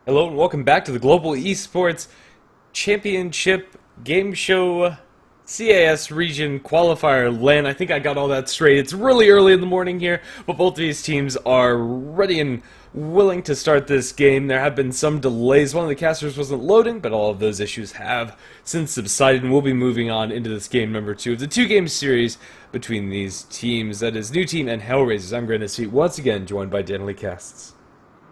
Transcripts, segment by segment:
Hello and welcome back to the Global Esports Championship Game Show CAS Region Qualifier LAN. I think I got all that straight. It's really early in the morning here, but both of these teams are ready and willing to start this game. There have been some delays. One of the casters wasn't loading, but all of those issues have since subsided, and we'll be moving on into this game number 2 of the two-game series between these teams. That is Newteam and Hellraisers. I'm Grant Seat, once again joined by Danley Casts.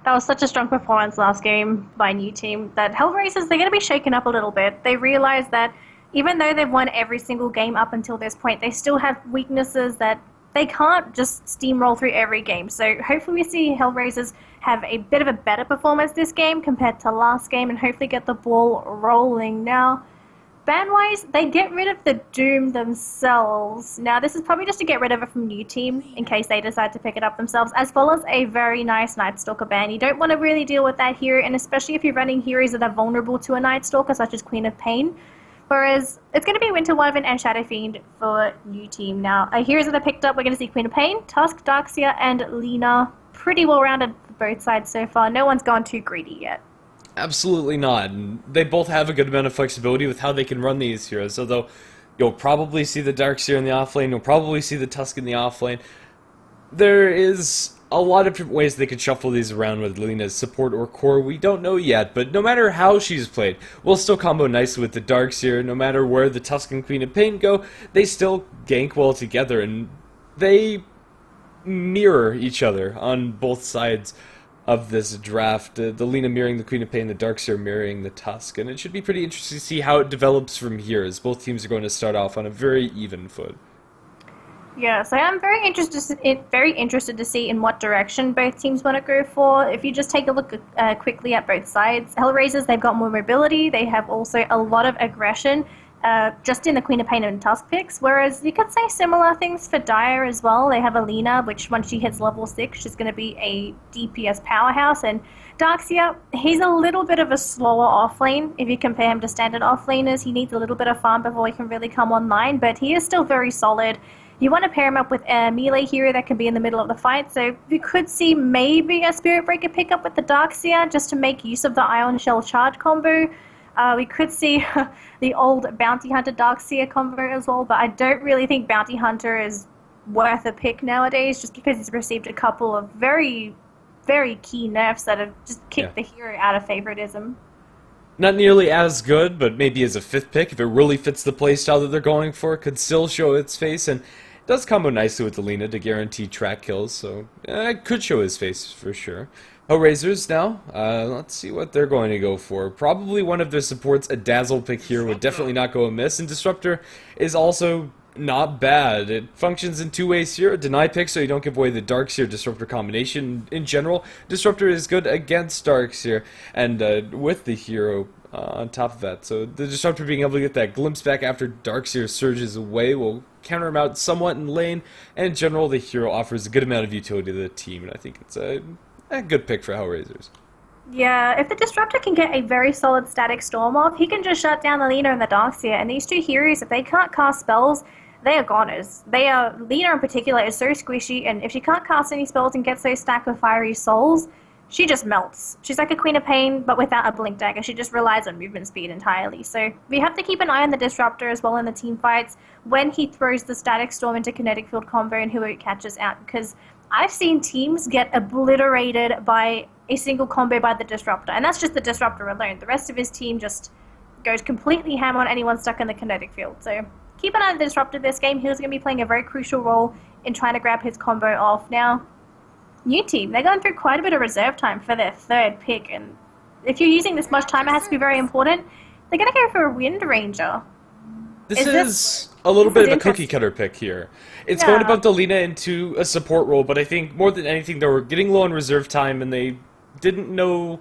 That was such a strong performance last game by Newteam that Hellraisers, they're going to be shaken up a little bit. They realize that even though they've won every single game up until this point, they still have weaknesses that they can't just steamroll through every game. So hopefully we see Hellraisers have a bit of a better performance this game compared to last game and hopefully get the ball rolling. Now, ban-wise, they get rid of the Doom themselves. Now, this is probably just to get rid of it from Newteam in case they decide to pick it up themselves, as well as a very nice Night Stalker ban. You don't want to really deal with that hero, and especially if you're running heroes that are vulnerable to a Night Stalker, such as Queen of Pain. Whereas, it's going to be Winter Wyvern and Shadow Fiend for Newteam. Now, heroes that are picked up, we're going to see Queen of Pain, Tusk, Darkseer, and Lina. Pretty well-rounded for both sides so far. No one's gone too greedy yet. Absolutely not. And they both have a good amount of flexibility with how they can run these heroes. Although you'll probably see the Darkseer in the offlane, you'll probably see the Tusk in the offlane. There is a lot of different ways they could shuffle these around with Lena's support or core. We don't know yet, but no matter how she's played, we'll still combo nicely with the Darkseer. No matter where the Tusk and Queen of Pain go, they still gank well together, and they mirror each other on both sides of this draft. The Lina mirroring the Queen of Pain, the Darkseer mirroring the Tusk, and it should be pretty interesting to see how it develops from here, as both teams are going to start off on a very even foot. Yes, I am very interested to see in what direction both teams want to go for. If you just take a look quickly at both sides, Hellraisers, they've got more mobility, they have also a lot of aggression, just in the Queen of Pain and Tusk picks, whereas you could say similar things for Dire as well. They have Alina, which once she hits level 6, she's going to be a DPS powerhouse, and Darkseer, he's a little bit of a slower offlane. If you compare him to standard offlaners, he needs a little bit of farm before he can really come online, but he is still very solid. You want to pair him up with a melee hero that can be in the middle of the fight, so we could see maybe a Spirit Breaker pickup with the Darkseer just to make use of the Ion Shell charge combo. We could see the old Bounty Hunter Darkseer combo as well, but I don't really think Bounty Hunter is worth a pick nowadays, just because he's received a couple of very, very key nerfs that have just kicked the hero out of favoritism. Not nearly as good, but maybe as a 5th pick, if it really fits the playstyle that they're going for, could still show its face, and it does combo nicely with Alina to guarantee track kills, so it could show his face for sure. Hellraisers now, let's see what they're going to go for. Probably one of their supports, a Dazzle pick here, would definitely not go amiss, and Disruptor is also not bad. It functions in two ways here. A deny pick, so you don't give away the Darkseer Disruptor combination. In general, Disruptor is good against Darkseer, and with the hero on top of that. So the Disruptor being able to get that glimpse back after Darkseer surges away will counter him out somewhat in lane, and in general, the hero offers a good amount of utility to the team, and I think it's a good pick for Hellraisers. Yeah, if the Disruptor can get a very solid static storm off, he can just shut down the Lina and the Darkseer, and these two heroes, if they can't cast spells, they are goners. Lina in particular is so squishy, and if she can't cast any spells and gets those stack of fiery souls, she just melts. She's like a Queen of Pain, but without a blink dagger. She just relies on movement speed entirely. So we have to keep an eye on the Disruptor as well in the team fights when he throws the static storm into kinetic field combo and who it catches out, because I've seen teams get obliterated by a single combo by the Disruptor, and that's just the Disruptor alone. The rest of his team just goes completely ham on anyone stuck in the kinetic field. So keep an eye on the Disruptor this game. He's going to be playing a very crucial role in trying to grab his combo off. Now, Newteam, they're going through quite a bit of reserve time for their 3rd pick, and if you're using this much time, it has to be very important. They're going to go for a Wind Ranger. This is a little bit of a cookie cutter pick here. It's going to bump Alina into a support role, but I think more than anything they were getting low on reserve time and they didn't know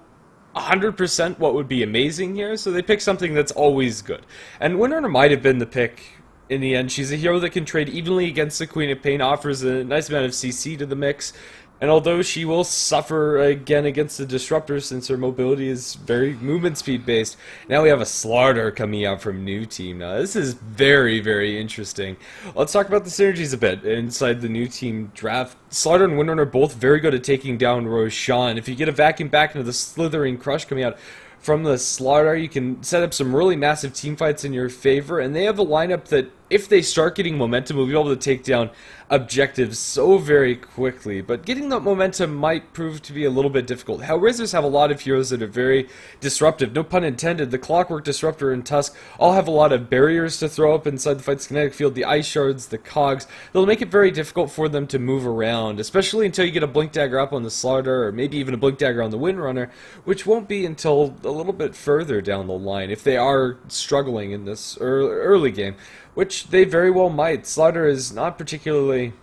100% what would be amazing here, so they picked something that's always good. And Wind Runner might have been the pick in the end. She's a hero that can trade evenly against the Queen of Pain, offers a nice amount of CC to the mix. And although she will suffer again against the Disruptor since her mobility is very movement speed based, now we have a Slaughter coming out from Newteam. Now this is very, very interesting. Let's talk about the synergies a bit inside the Newteam draft. Slaughter and Windrunner are both very good at taking down Roshan. If you get a vacuum back into the Slithering Crush coming out from the Slaughter, you can set up some really massive team fights in your favor, and they have a lineup that, if they start getting momentum, will be able to take down objectives so very quickly. But getting that momentum might prove to be a little bit difficult. Hellraisers have a lot of heroes that are very disruptive, no pun intended. The Clockwork, Disruptor, and Tusk all have a lot of barriers to throw up inside the fight's kinetic field. The Ice Shards, the Cogs, they'll make it very difficult for them to move around, especially until you get a Blink Dagger up on the Slaughter, or maybe even a Blink Dagger on the Windrunner, which won't be until a little bit further down the line if they are struggling in this early game, which they very well might. Slaughter is not particularly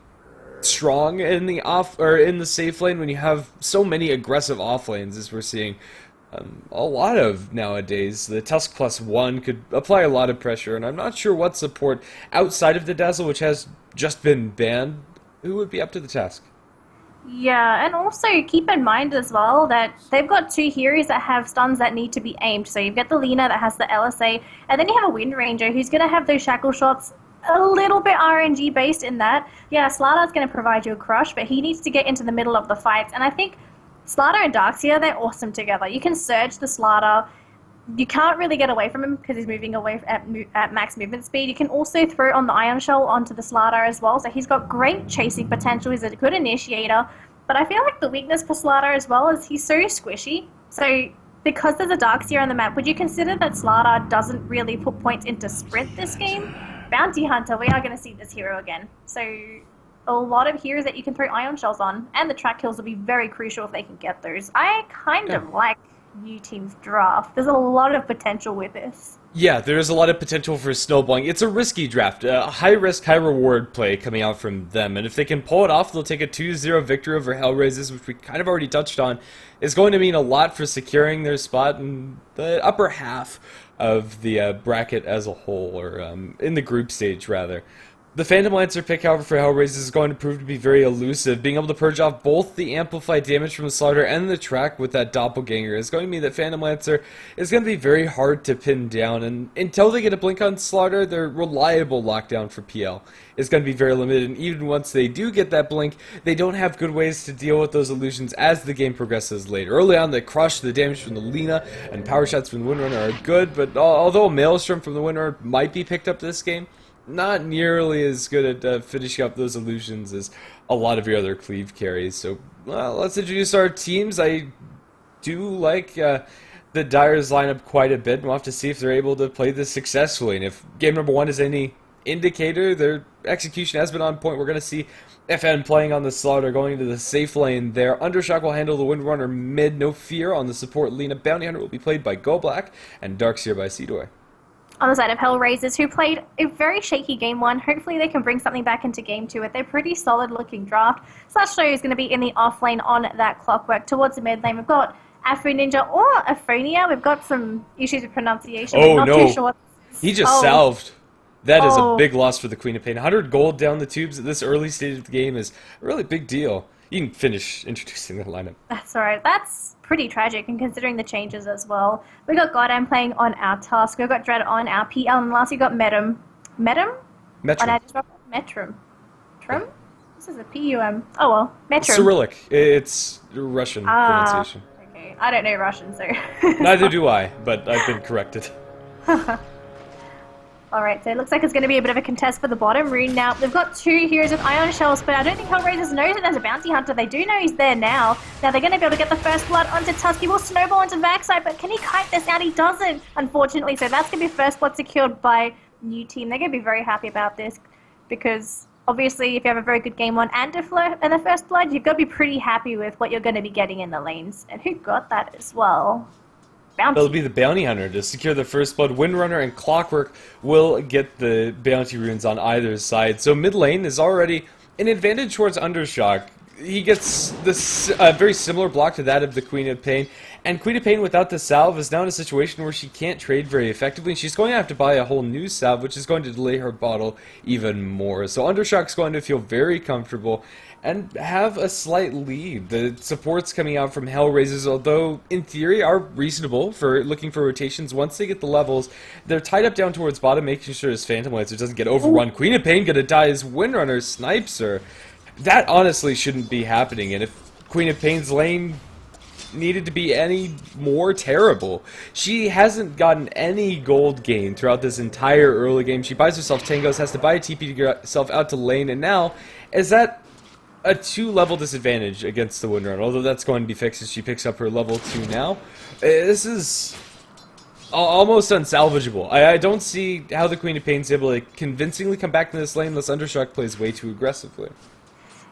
strong in the in the safe lane when you have so many aggressive off lanes as we're seeing a lot of nowadays. The Tusk +1 could apply a lot of pressure, and I'm not sure what support outside of the Dazzle, which has just been banned, who would be up to the task. Yeah, and also keep in mind as well that they've got two heroes that have stuns that need to be aimed. So you've got the Lina that has the LSA, and then you have a Wind Ranger who's going to have those shackle shots a little bit RNG based in that. Yeah, Slaughter's going to provide you a crush, but he needs to get into the middle of the fights. And I think Slaughter and Darkseer, they're awesome together. You can surge the Slaughter. You can't really get away from him because he's moving away at max movement speed. You can also throw on the Ion Shell onto the Slaughter as well, so he's got great chasing potential. He's a good initiator, but I feel like the weakness for Slaughter as well is he's so squishy. So because there's a Darkseer on the map, would you consider that Slaughter doesn't really put points into sprint this game? Bounty Hunter, we are going to see this hero again. So a lot of heroes that you can throw Ion Shells on, and the track kills will be very crucial if they can get those. I kind of like Newteam's draft. There's a lot of potential with this. Yeah, there's a lot of potential for snowballing. It's a risky draft, a high-risk, high-reward play coming out from them, and if they can pull it off, they'll take a 2-0 victory over Hellraisers, which we kind of already touched on. It's going to mean a lot for securing their spot in the upper half of the bracket as a whole, or in the group stage, rather. The Phantom Lancer pick, however, for Hellraisers is going to prove to be very elusive. Being able to purge off both the amplified damage from the Slaughter and the track with that Doppelganger is going to mean that Phantom Lancer is going to be very hard to pin down, and until they get a blink on Slaughter, their reliable lockdown for PL is going to be very limited, and even once they do get that blink, they don't have good ways to deal with those illusions as the game progresses later. Early on, the Crush, the damage from the Lina, and power shots from the Windrunner are good, but although Maelstrom from the Windrunner might be picked up this game, not nearly as good at finishing up those illusions as a lot of your other cleave carries. So let's introduce our teams. I do like the Dyer's lineup quite a bit, and we'll have to see if they're able to play this successfully. And if game number 1 is any indicator, their execution has been on point. We're going to see FN playing on the Slaughter, going into the safe lane there. Undershock will handle the Windrunner mid, no fear. On the support, Lina. Bounty Hunter will be played by Go Black, and Darkseer by Seedoy. On the side of Hellraisers, who played a very shaky Game 1. Hopefully they can bring something back into Game 2 with their pretty solid-looking draft. Slash Show is going to be in the off lane on that Clockwork. Towards the mid lane, we've got Afro Ninja or Aphonia. We've got some issues with pronunciation. Oh, not no. Too sure. He just salved. That is a big loss for the Queen of Pain. 100 gold down the tubes at this early stage of the game is a really big deal. You can finish introducing the lineup. That's alright. That's pretty tragic, and considering the changes as well. We got Goddamn playing on our Tusk. We've got Dread on our PL, and last we got Metrum. On our Metrum. Trum? This is a PUM. Oh well, Metrum. Cyrillic. It's Russian pronunciation. Okay. I don't know Russian, so... Neither do I, but I've been corrected. Alright, so it looks like it's going to be a bit of a contest for the bottom rune now. They've got two heroes with Ion Shells, but I don't think Hellraisers knows that there's a Bounty Hunter. They do know he's there now. Now they're going to be able to get the first blood onto Tusk. He will snowball onto Vaxite, but can he kite this out? He doesn't, unfortunately. So that's going to be first blood secured by Newteam. They're going to be very happy about this because obviously if you have a very good game 1 and the first blood, you've got to be pretty happy with what you're going to be getting in the lanes. And who got that as well? Bounty. That'll be the Bounty Hunter to secure the first blood. Windrunner and Clockwork will get the bounty runes on either side. So mid lane is already an advantage towards Undershock. He gets this very similar block to that of the Queen of Pain, And Queen of Pain without the salve is now in a situation where she can't trade very effectively. She's going to have to buy a whole new salve, which is going to delay her bottle even more. So Undershock's going to feel very comfortable and have a slight lead. The supports coming out from Hellraisers, although in theory are reasonable for looking for rotations. Once they get the levels, they're tied up down towards bottom, making sure his Phantom Lancer doesn't get overrun. Queen of Pain gonna die as Windrunner snipes her. That honestly shouldn't be happening, and if Queen of Pain's lane needed to be any more terrible. She hasn't gotten any gold gain throughout this entire early game. She buys herself tangos, has to buy a TP to get herself out to lane, and now is that a 2-level disadvantage against the Windrunner, although that's going to be fixed as she picks up her level 2 now. This is almost unsalvageable. I don't see how the Queen of Pain's able to convincingly come back to this lane unless Undershock plays way too aggressively.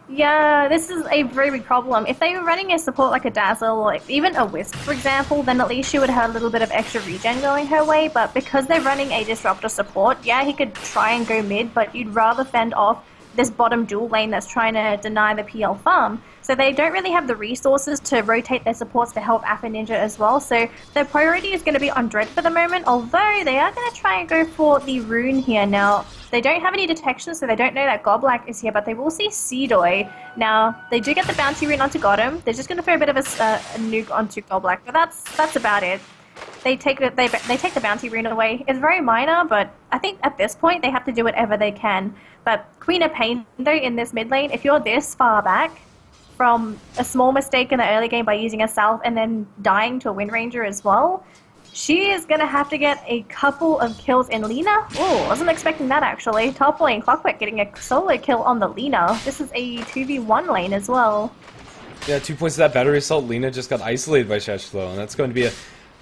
Yeah, this is a very big problem. If they were running a support like a Dazzle or even a Wisp, for example, then at least she would have a little bit of extra regen going her way, but because they're running a Disruptor support, yeah, he could try and go mid, but you'd rather fend off this bottom dual lane that's trying to deny the PL farm. So they don't really have the resources to rotate their supports to help Alpha Ninja as well. So their priority is going to be on Dread for the moment, although they are going to try and go for the Rune here. Now, they don't have any detection, so they don't know that Goblak is here, but they will see Seedoy. Now, they do get the Bounty Rune onto Godham. They're just going to throw a bit of a nuke onto Goblak, but that's about it. They take the Bounty Rune away. It's very minor, but I think at this point they have to do whatever they can. But Queen of Pain, though, in this mid lane, if you're this far back from a small mistake in the early game by using a Salve and then dying to a Wind Ranger as well, she is going to have to get a couple of kills in Lina. Oh, wasn't expecting that actually. Top lane Clockwork getting a solo kill on the Lina. This is a 2v1 lane as well. Yeah, 2 points of that battery assault. Lina just got isolated by Sheshlo, and that's going to be a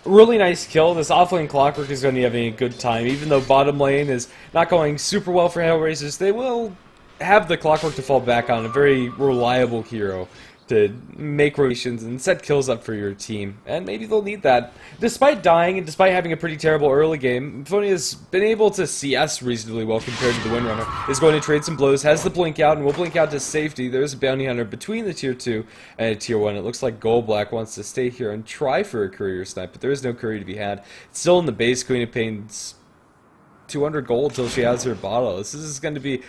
really nice kill. This offlane Clockwork is going to be having a good time. Even though bottom lane is not going super well for Hellraisers, they will have the Clockwork to fall back on, a very reliable hero to make rotations and set kills up for your team, and maybe they'll need that. Despite dying and despite having a pretty terrible early game, Phony has been able to CS reasonably well compared to the Windrunner. Is going to trade some blows, has the blink out, and will blink out to safety. There's a bounty hunter between the tier 2 and tier 1. It looks like Goldblack wants to stay here and try for a courier snipe, but there is no courier to be had. It's still in the base. Queen of Pain's 200 gold till she has her bottle. This is going to be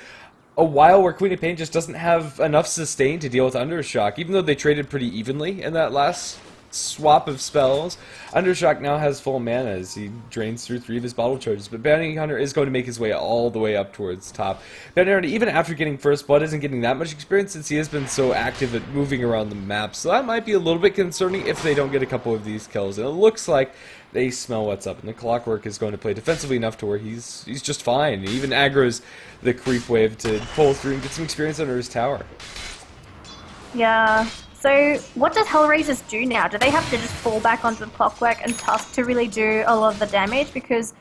a while where Queen of Pain just doesn't have enough sustain to deal with Undershock. Even though they traded pretty evenly in that last swap of spells, Undershock now has full mana as he drains through 3 of his bottle charges. But Bounty Hunter is going to make his way all the way up towards top. Bounty Hunter, even after getting First Blood, isn't getting that much experience since he has been so active at moving around the map. So that might be a little bit concerning if they don't get a couple of these kills. And it looks like they smell what's up, and the Clockwork is going to play defensively enough to where he's just fine. He even aggroes the creep wave to pull through and get some experience under his tower. Yeah. So what does Hellraisers do now? Do they have to just fall back onto the Clockwork and Tusk to really do a lot of the damage? Because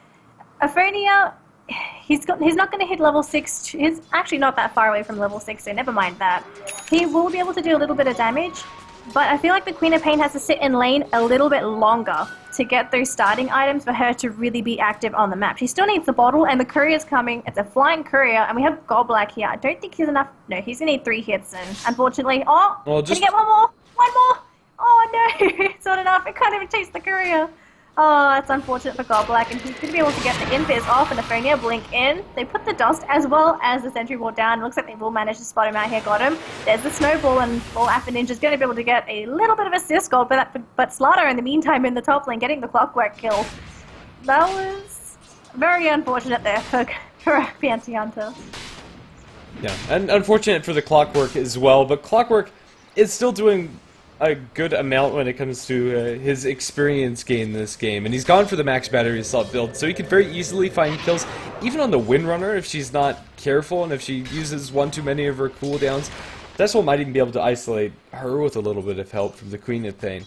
Aphonia, he's not going to hit level 6. He's actually not that far away from level 6, so never mind that. He will be able to do a little bit of damage, but I feel like the Queen of Pain has to sit in lane a little bit longer to get those starting items for her to really be active on the map. She still needs the bottle, and the courier's coming. It's a flying courier, and we have Goblak here. I don't think he's enough. No, he's going to need 3 hits, and unfortunately... Oh, well, can you get one more? One more! Oh, no! It's not enough. It can't even chase the courier. Oh, that's unfortunate for Goblak, and he's going to be able to get the invis off, and Aphonia blink in. They put the dust as well as the sentry wall down. Looks like they will manage to spot him out here. Got him. There's the snowball, and Alpha Ninja's going to be able to get a little bit of assist gold, but Slaughter in the meantime in the top lane getting the Clockwork kill. That was very unfortunate there for Bounty Hunter. Yeah, and unfortunate for the Clockwork as well, but Clockwork is still doing a good amount when it comes to his experience gain in this game, and he's gone for the max battery assault build, so he could very easily find kills even on the Windrunner if she's not careful and if she uses one too many of her cooldowns. Decibel might even be able to isolate her with a little bit of help from the Queen of Pain.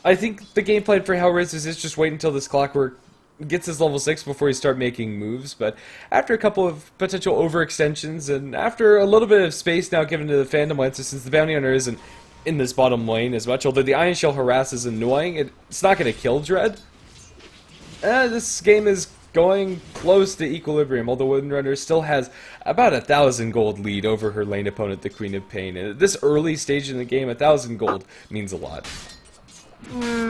I think the game plan for Hellraisers is just wait until this Clockwork gets his level 6 before you start making moves, but after a couple of potential overextensions and after a little bit of space now given to the Phantom Lancer, since the Bounty Hunter isn't in this bottom lane as much, although the Iron Shell harass is annoying, it's not going to kill Dread. This game is going close to equilibrium, although Windrunner still has about 1,000 gold lead over her lane opponent, the Queen of Pain. And at this early stage in the game, 1,000 gold means a lot.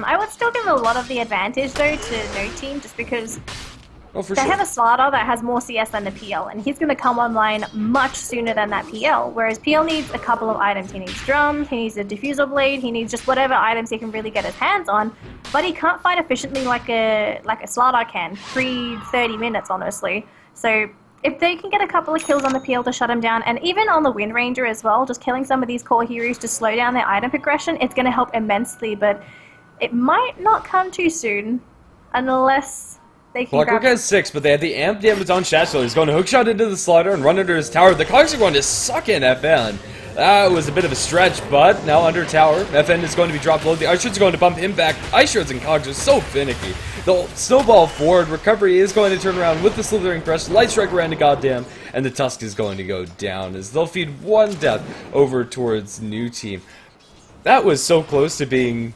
I would still give a lot of the advantage though to Newteam, just because Oh, for they sure. have a starter that has more CS than the PL, and he's going to come online much sooner than that PL. Whereas PL needs a couple of items. He needs drums, he needs a diffuser blade, he needs just whatever items he can really get his hands on. But he can't fight efficiently like a starter can, pre 30 minutes, honestly. So if they can get a couple of kills on the PL to shut him down, and even on the Wind Ranger as well, just killing some of these core heroes to slow down their item progression, it's going to help immensely. But it might not come too soon, unless they can Clockwork has 6, but they had the amp damage on Shashler. He's going to hookshot into the slider and run under his tower. The Cogs are going to suck in FN. That was a bit of a stretch, but now under tower, FN is going to be dropped low. The Ice Shards are going to bump him back. Ice Shards and Cogs are so finicky. They'll snowball forward. Recovery is going to turn around with the Slithering Crush. Light Strike around to goddamn, and the Tusk is going to go down as they'll feed one death over towards Newteam. That was so close to being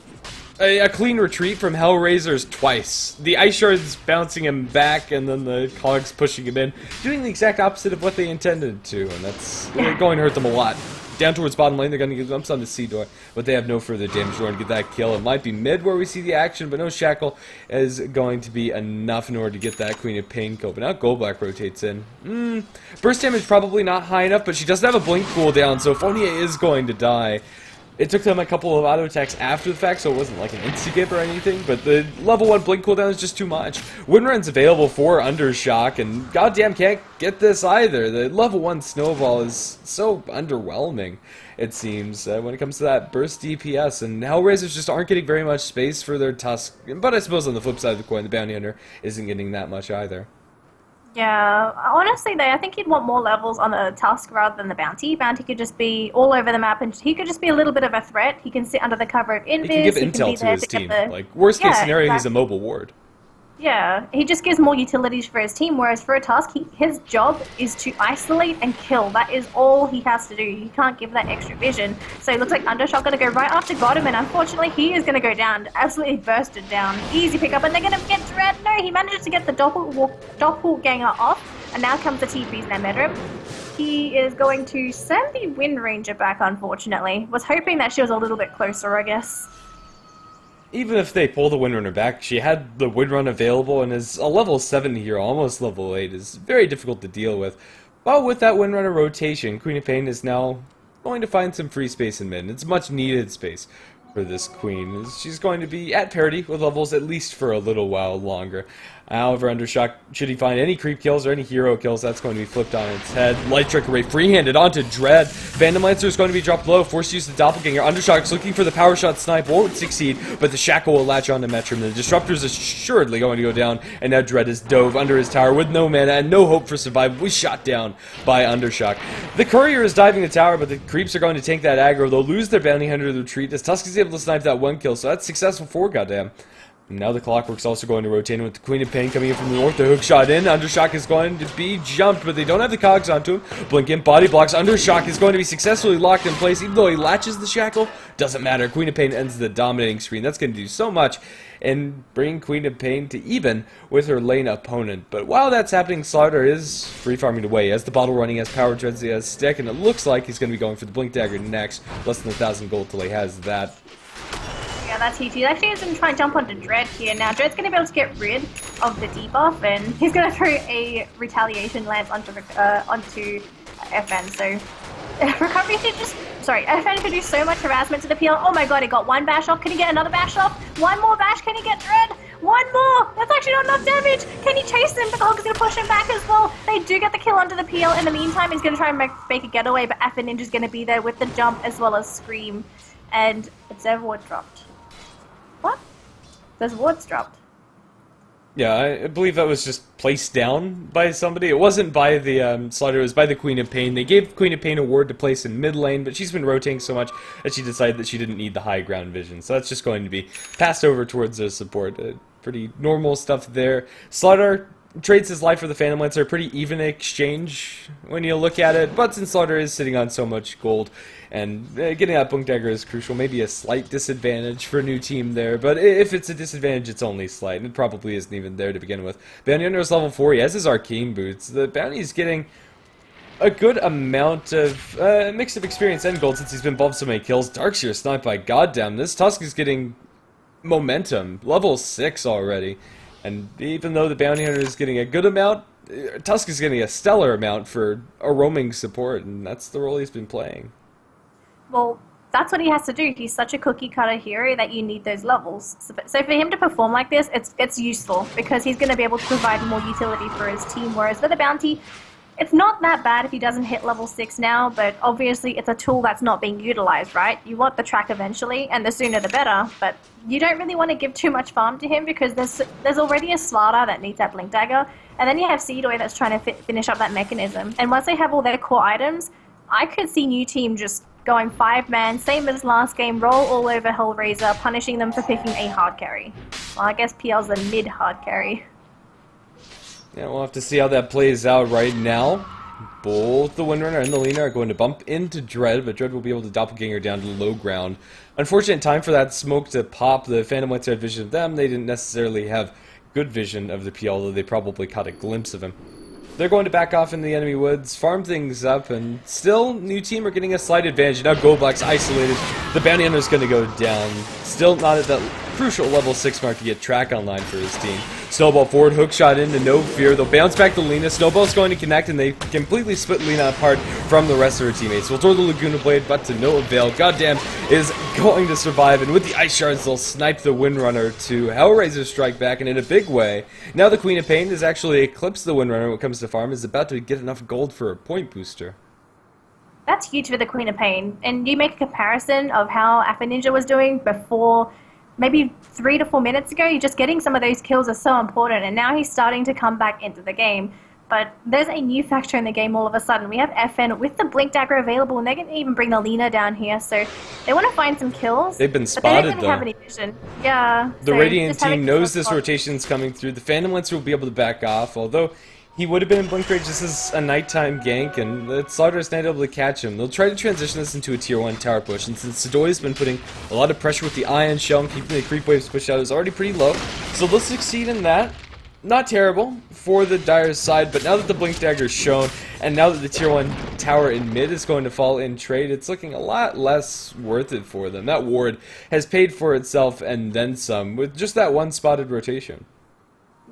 a clean retreat from Hellraisers twice. The Ice Shards bouncing him back, and then the Cogs pushing him in, doing the exact opposite of what they intended to, and that's going to hurt them a lot. Down towards bottom lane, they're going to get jumps on the C-door, but they have no further damage. They're going to get that kill. It might be mid where we see the action, but no Shackle is going to be enough in order to get that Queen of Pain kill. But now Goldblack rotates in. Burst damage probably not high enough, but she doesn't have a blink cooldown, so Fournier is going to die. It took them a couple of auto attacks after the fact, so it wasn't like an insta-gip or anything, but the level 1 blink cooldown is just too much. Windrun's available for Undershock, and goddamn can't get this either. The level 1 snowball is so underwhelming, it seems, when it comes to that burst DPS, and Hellraisers just aren't getting very much space for their Tusk, but I suppose on the flip side of the coin, the Bounty Hunter isn't getting that much either. Yeah, honestly though, I think you'd want more levels on the Tusk rather than the Bounty. Bounty could just be all over the map, and he could just be a little bit of a threat. He can sit under the cover of Invis. He can give intel to his team. Like, worst case scenario, he's a mobile ward. Yeah, he just gives more utilities for his team, whereas for a Tusk, his job is to isolate and kill. That is all he has to do. He can't give that extra vision. So it looks like Undershot going to go right after Godham, and unfortunately he is going to go down, absolutely bursted down. Easy pickup, and they're going to get Dread. No, he manages to get the Doppelganger off, and now comes the TP's Nemedrim. He is going to send the Wind Ranger back, unfortunately. Was hoping that she was a little bit closer, I guess. Even if they pull the Windrunner back, she had the Windrun available, and is a level 7 hero, almost level 8, is very difficult to deal with. But with that Windrunner rotation, Queen of Pain is now going to find some free space in mid. It's much needed space for this Queen. She's going to be at parity with levels at least for a little while longer. However, Undershock, should he find any creep kills or any hero kills, that's going to be flipped on its head. Light Strike Array freehanded onto Dread. Phantom Lancer is going to be dropped low, forced to use the Doppelganger. Undershock's looking for the power shot snipe, won't succeed, but the Shackle will latch onto Metrum. The Disruptor's assuredly going to go down, and now Dread is dove under his tower with no mana and no hope for survival. We shot down by Undershock. The Courier is diving the tower, but the creeps are going to tank that aggro. They'll lose their Bounty Hunter to the retreat, as Tusk is able to snipe that one kill, so that's successful for goddamn. And now the Clockwork's also going to rotate in with the Queen of Pain coming in from the north. The hook shot in. Undershock is going to be jumped, but they don't have the cogs onto him. Blink in, body blocks. Undershock is going to be successfully locked in place, even though he latches the shackle. Doesn't matter. Queen of Pain ends the dominating screen. That's going to do so much and bring Queen of Pain to even with her lane opponent. But while that's happening, Slaughter is free farming away. As the bottle running, has power treads, he has stick, and it looks like he's going to be going for the Blink Dagger next. Less than 1,000 gold till he has that. Yeah, that's HT. Actually, he's going to try and jump onto Dread here. Now, Dread's going to be able to get rid of the debuff, and he's going to throw a Retaliation Lance onto FN. So, Recovery should just... Sorry, FN could do so much harassment to the PL. Oh my god, he got one bash off. Can he get another bash off? One more bash. Can he get Dread? One more! That's actually not enough damage! Can he chase him? The Hog is going to push him back as well. They do get the kill onto the PL. In the meantime, he's going to try and make a getaway, but FN Ninja's going to be there with the jump as well as Scream. And Observe Ward dropped. What? Those wards dropped. Yeah, I believe that was just placed down by somebody. It wasn't by the Slaughter, it was by the Queen of Pain. They gave Queen of Pain a ward to place in mid lane, but she's been rotating so much that she decided that she didn't need the high ground vision. So that's just going to be passed over towards the support. Pretty normal stuff there. Slaughter trades his life for the Phantom Lancer, a pretty even exchange when you look at it, but since Slaughter is sitting on so much gold, and getting that Blink Dagger is crucial. Maybe a slight disadvantage for Newteam there, but if it's a disadvantage, it's only slight, and it probably isn't even there to begin with. Bounty Hunter is level 4, he has his Arcane Boots. The Bounty's getting a good amount of mix of experience and gold since he's been buffed so many kills. Darkseer sniped by goddamn. This Tusk is getting momentum. Level 6 already. And even though the Bounty Hunter is getting a good amount, Tusk is getting a stellar amount for a roaming support, and that's the role he's been playing. Well, that's what he has to do. He's such a cookie cutter hero that you need those levels. So for him to perform like this, it's useful because he's going to be able to provide more utility for his team. Whereas for the Bounty, it's not that bad if he doesn't hit level 6 now, but obviously it's a tool that's not being utilized, right? You want the track eventually, and the sooner the better, but you don't really want to give too much farm to him because there's already a Slardar that needs that Blink Dagger, and then you have Seedoy that's trying to finish up that mechanism. And once they have all their core items, I could see Newteam just going 5-man, same as last game, roll all over Hellraiser, punishing them for picking a hard carry. Well, I guess PL's a mid-hard carry. Yeah, we'll have to see how that plays out right now. Both the Windrunner and the Lina are going to bump into Dread, but Dread will be able to doppelganger down to low ground. Unfortunate time for that smoke to pop. The Phantom Lancer had vision of them. They didn't necessarily have good vision of the PL, though they probably caught a glimpse of him. They're going to back off in the enemy woods, farm things up, and still, Newteam are getting a slight advantage. Now Goldblack's isolated. The Bounty Hunter's going to go down. Still not at that crucial level 6 mark to get track online for his team. Snowball forward, hook shot into no fear. They'll bounce back to Lina. Snowball's going to connect, and they completely split Lina apart from the rest of her teammates. We'll throw the Laguna Blade, but to no avail. Goddamn is going to survive, and with the Ice Shards, they'll snipe the Windrunner to Hellraiser strike back, and in a big way. Now the Queen of Pain has actually eclipsed the Windrunner when it comes to farm, is about to get enough gold for a point booster. That's huge for the Queen of Pain. And you make a comparison of how Alpha Ninja was doing before, maybe 3 to 4 minutes ago. You're just getting some of those kills are so important, and now he's starting to come back into the game. But there's a new factor in the game all of a sudden. We have FN with the Blink Dagger available, and they're going to even bring the Lina down here. So they want to find some kills. They've been but spotted, they don't really though. have any vision. Yeah. The so Radiant just having team knows to this spot- rotation's coming through. The Phantom Lancer will be able to back off, although he would have been in blink range. This is a nighttime gank, and the Slardar's not able to catch him. They'll try to transition this into a tier 1 tower push, and since Sedoy's been putting a lot of pressure with the Ion Shell and keeping the creep waves pushed out, is already pretty low, so they'll succeed in that. Not terrible for the Dire's side, but now that the Blink Dagger is shown, and now that the tier 1 tower in mid is going to fall in trade, it's looking a lot less worth it for them. That ward has paid for itself and then some, with just that one spotted rotation.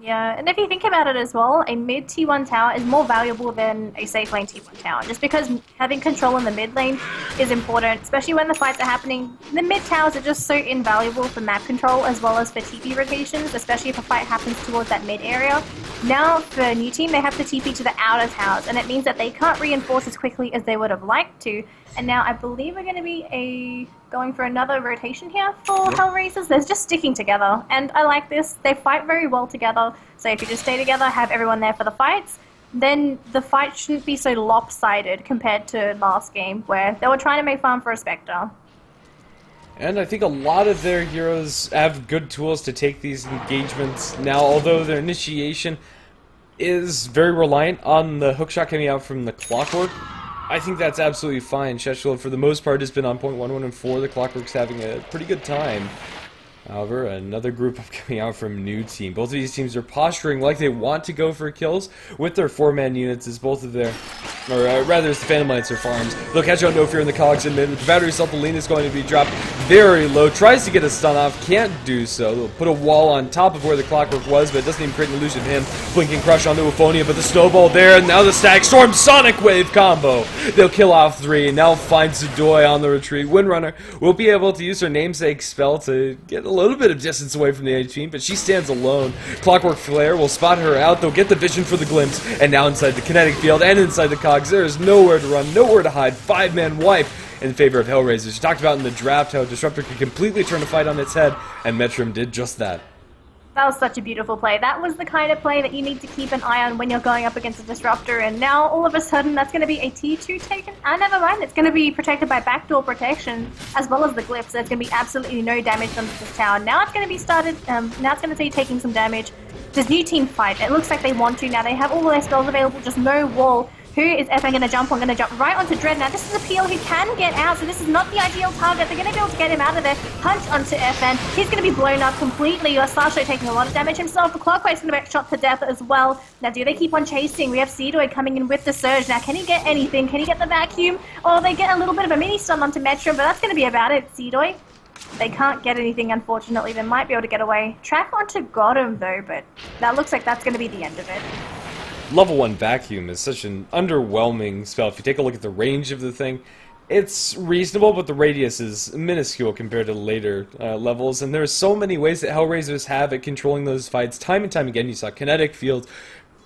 Yeah, and if you think about it as well, a mid T1 tower is more valuable than a safe lane T1 tower, just because having control in the mid lane is important, especially when the fights are happening. The mid towers are just so invaluable for map control as well as for TP rotations, especially if a fight happens towards that mid area. Now for Newteam, they have to TP to the outer towers, and it means that they can't reinforce as quickly as they would have liked to. And now I believe we're going to be going for another rotation here for Hellraisers. They're just sticking together, and I like this. They fight very well together, so if you just stay together, have everyone there for the fights, then the fight shouldn't be so lopsided compared to last game, where they were trying to make farm for a Spectre. And I think a lot of their heroes have good tools to take these engagements now, although their initiation is very reliant on the hookshot coming out from the Clockwork. I think that's absolutely fine. Sheshwell, for the most part, has been on point 1, 1, and 4. The Clockwork's having a pretty good time. However, another group coming out from Newteam. Both of these teams are posturing like they want to go for kills with their 4-man units as both of their, or rather as the Phantom Lancer farms. They'll catch out No Fear in the cogs in mid. The battery Self-Lean is going to be dropped very low. Tries to get a stun off, can't do so. They'll put a wall on top of where the Clockwork was, but it doesn't even create an illusion of him. Blinking Crush onto Aphonia, but the Snowball there, and now the Stag Storm Sonic Wave combo. They'll kill off 3, and now find Sedoy on the retreat. Windrunner will be able to use her namesake spell to get a little bit of distance away from the A team, but she stands alone. Clockwork Flare will spot her out. They'll get the vision for the glimpse, and now inside the kinetic field and inside the cogs, there is nowhere to run, nowhere to hide. 5-man wipe in favor of Hellraisers. We talked about in the draft how Disruptor could completely turn a fight on its head, and Metrum did just that. That was such a beautiful play. That was the kind of play that you need to keep an eye on when you're going up against a Disruptor, and now all of a sudden that's going to be a T2 taken. Never mind, it's going to be protected by backdoor protection as well as the glyphs. So there's going to be absolutely no damage done to this tower. Now it's going to be started, now it's going to be taking some damage. Does Newteam fight? It looks like they want to. Now they have all their spells available, just no wall. Who is FN going to jump on? Going to jump right onto Dread. Now this is a PL who can get out, so this is not the ideal target. They're going to be able to get him out of there. Punch onto FN. He's going to be blown up completely. Starshow taking a lot of damage himself. The Clockwave's going to get shot to death as well. Now do they keep on chasing? We have Seedoy coming in with the Surge. Now can he get anything? Can he get the vacuum? Or they get a little bit of a mini stun onto Metrum, but that's going to be about it. Seedoy. They can't get anything, unfortunately. They might be able to get away. Track onto got him, though, but that looks like that's going to be the end of it. Level 1 Vacuum is such an underwhelming spell. If you take a look at the range of the thing, it's reasonable, but the radius is minuscule compared to later levels, and there are so many ways that Hellraisers have at controlling those fights. Time and time again, you saw kinetic fields,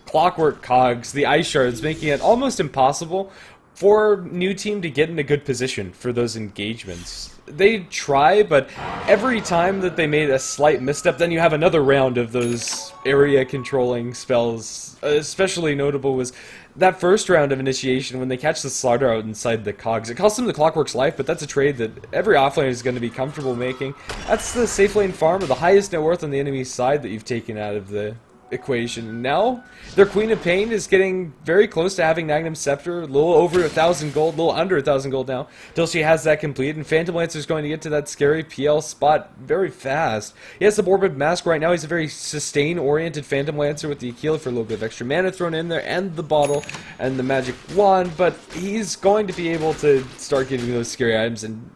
clockwork cogs, the ice shards, making it almost impossible for Newteam to get in a good position for those engagements. They try, but every time that they made a slight misstep, then you have another round of those area controlling spells. Especially notable was that first round of initiation when they catch the Slaughter out inside the cogs. It costs them the Clockwork's life, but that's a trade that every offlaner is going to be comfortable making. That's the safe lane farm, or the highest net worth on the enemy's side that you've taken out of the equation. Now, their Queen of Pain is getting very close to having Magnum Scepter, a little over 1,000 gold, a little under 1,000 gold now, till she has that complete, and Phantom Lancer is going to get to that scary PL spot very fast. He has the Morbid Mask right now. He's a very sustain-oriented Phantom Lancer with the Aquila for a little bit of extra mana thrown in there, and the bottle, and the magic wand, but he's going to be able to start getting those scary items and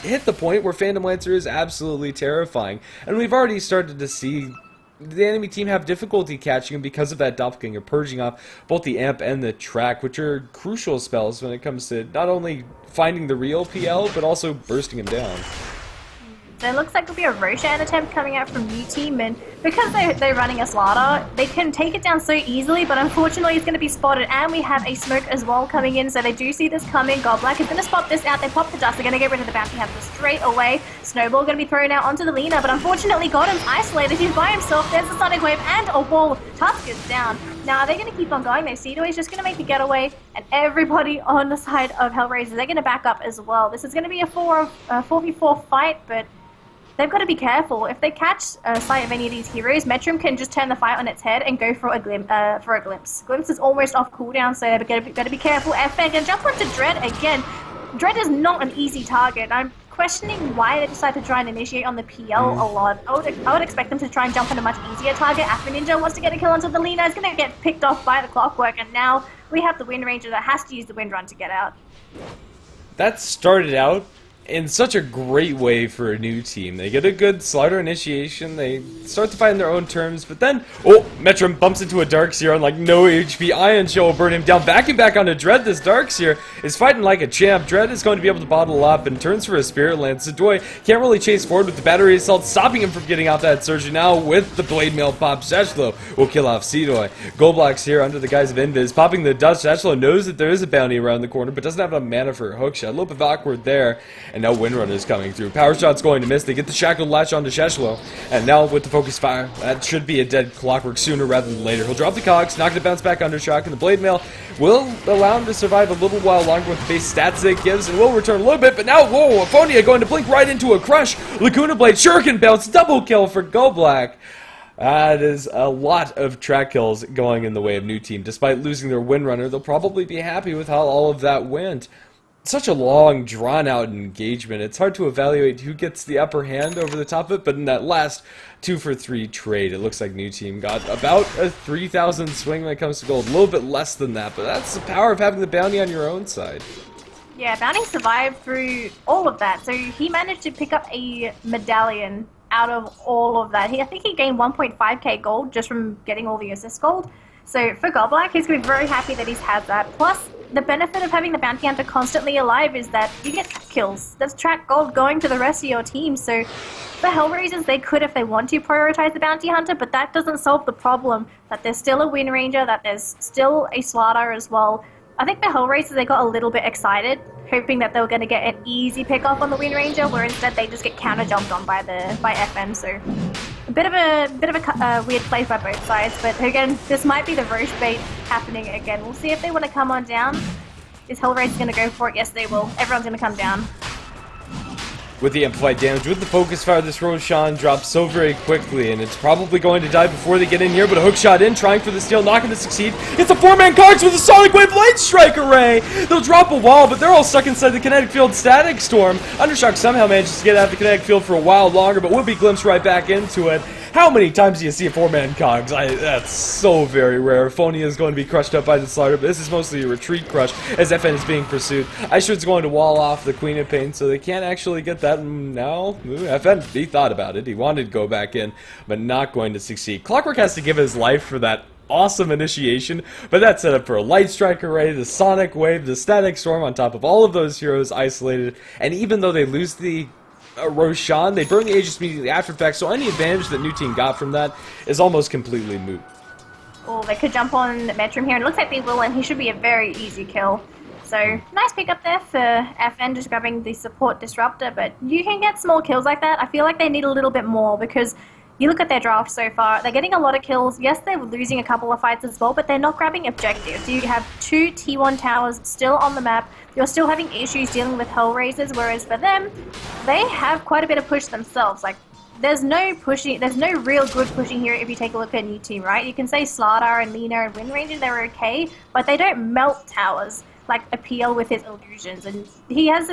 hit the point where Phantom Lancer is absolutely terrifying. And we've already started to see the enemy team have difficulty catching him because of that Doppelganger, purging off both the Amp and the Track, which are crucial spells when it comes to not only finding the real PL, but also bursting him down. So it looks like there'll be a Roshan attempt coming out from Newteam, and because they're running a Slaughter, they can take it down so easily, but unfortunately it's going to be spotted, and we have a Smoke as well coming in, so they do see this coming. Godblack is going to spot this out. They pop the dust. They're going to get rid of the Bounty Hunter straight away. Snowball going to be thrown out onto the Lina, but unfortunately Godham's isolated. He's by himself. There's the Sonic Wave and a wall. Tusk is down. Now, are they going to keep on going? They see He's just going to make the getaway, and everybody on the side of Hellraisers, they're going to back up as well. This is going to be a 4v4 fight, but they've got to be careful. If they catch sight of any of these heroes, Metrum can just turn the fight on its head and go for a glimpse. Glimpse is almost off cooldown, so they've got to be careful. FN can jump onto Dread again. Dread is not an easy target. I'm questioning why they decided to try and initiate on the PL a lot. I would expect them to try and jump on a much easier target. Afro Ninja wants to get a kill onto the Lina. It's going to get picked off by the Clockwork, and now we have the Wind Ranger that has to use the Wind Run to get out. That started out in such a great way for a new team. They get a good Slaughter initiation, they start to find their own terms, but then, oh, Metrum bumps into a Darkseer on like no HP. Ion Show will burn him down. Backing back onto Dread, this Darkseer is fighting like a champ. Dread is going to be able to bottle up and turns for a Spirit Lance. Zadoy can't really chase forward with the Battery Assault, stopping him from getting off that Surge. Now with the Blade Mail pop, Zeshlo will kill off Sedoy. Goldblack's here under the guise of Invis, popping the dust. Zeshlo knows that there is a bounty around the corner, but doesn't have enough mana for a hookshot. A little bit awkward there. And now Windrunner is coming through. Power Shot's going to miss. They get the Shackled Latch onto Sheshlo. And now with the Focus Fire, that should be a dead Clockwork sooner rather than later. He'll drop the cogs, not going to bounce back under shock, and the Blade Mail will allow him to survive a little while longer with the base stats that it gives, and will return a little bit, but now, whoa, Aphonia going to blink right into a crush. Lacuna Blade, Shuriken bounce, double kill for Goldblack. That is a lot of track kills going in the way of Newteam. Despite losing their Windrunner, they'll probably be happy with how all of that went. Such a long, drawn-out engagement. It's hard to evaluate who gets the upper hand over the top of it, but in that last 2-for-3 trade, it looks like Newteam got about a 3,000 swing when it comes to gold. A little bit less than that, but that's the power of having the bounty on your own side. Yeah, Bounty survived through all of that, so he managed to pick up a medallion out of all of that. I think he gained 1.5k gold just from getting all the assist gold. So for Godblack, he's going to be very happy that he's had that. Plus, the benefit of having the Bounty Hunter constantly alive is that you get kills. There's track gold going to the rest of your team, so for Hellraisers, they could, if they want to, prioritize the Bounty Hunter, but that doesn't solve the problem that there's still a Wind Ranger, that there's still a Slaughter as well. I think the Hellraisers, they got a little bit excited, hoping that they were going to get an easy pick-off on the Wind Ranger, where instead they just get counter-jumped on by FN, so a bit of a weird play by both sides, but again, this might be the Roche bait happening again. We'll see if they want to come on down. Is Hellraiser going to go for it? Yes, they will. Everyone's going to come down. With the amplified damage, with the focus fire, this Roshan drops so very quickly, and it's probably going to die before they get in here, but a hook shot in, trying for the steal, not going to succeed. It's a 4-man Cogs with a Sonic Wave Light Strike Array! They'll drop a wall, but they're all stuck inside the Kinetic Field Static Storm. Undershock somehow manages to get out of the Kinetic Field for a while longer, but will be glimpsed right back into it. How many times do you see a 4-man cogs? That's so very rare. Phonia is going to be crushed up by the Slider, but this is mostly a retreat crush as FN is being pursued. Ishud's going to wall off the Queen of Pain, so they can't actually get that now. FN, he thought about it. He wanted to go back in, but not going to succeed. Clockwork has to give his life for that awesome initiation, but that's set up for a Light Strike Array, the Sonic Wave, the Static Storm on top of all of those heroes isolated, and even though they lose the Roshan, they burn the Aegis immediately after effect, so any advantage that Newteam got from that is almost completely moot. Oh, they could jump on Metrum here, and it looks like they will, and he should be a very easy kill. So, nice pick up there for FN, just grabbing the support disruptor, but you can get small kills like that. I feel like they need a little bit more, because you look at their draft so far, they're getting a lot of kills. Yes, they're losing a couple of fights as well, but they're not grabbing objectives. You have 2 T1 towers still on the map. You're still having issues dealing with Hellraisers, whereas for them, they have quite a bit of push themselves. Like, there's no pushing, there's no real good pushing here if you take a look at Newteam, right? You can say Slardar and Lina and Windranger, they're okay, but they don't melt towers like Appeal with his illusions. And he has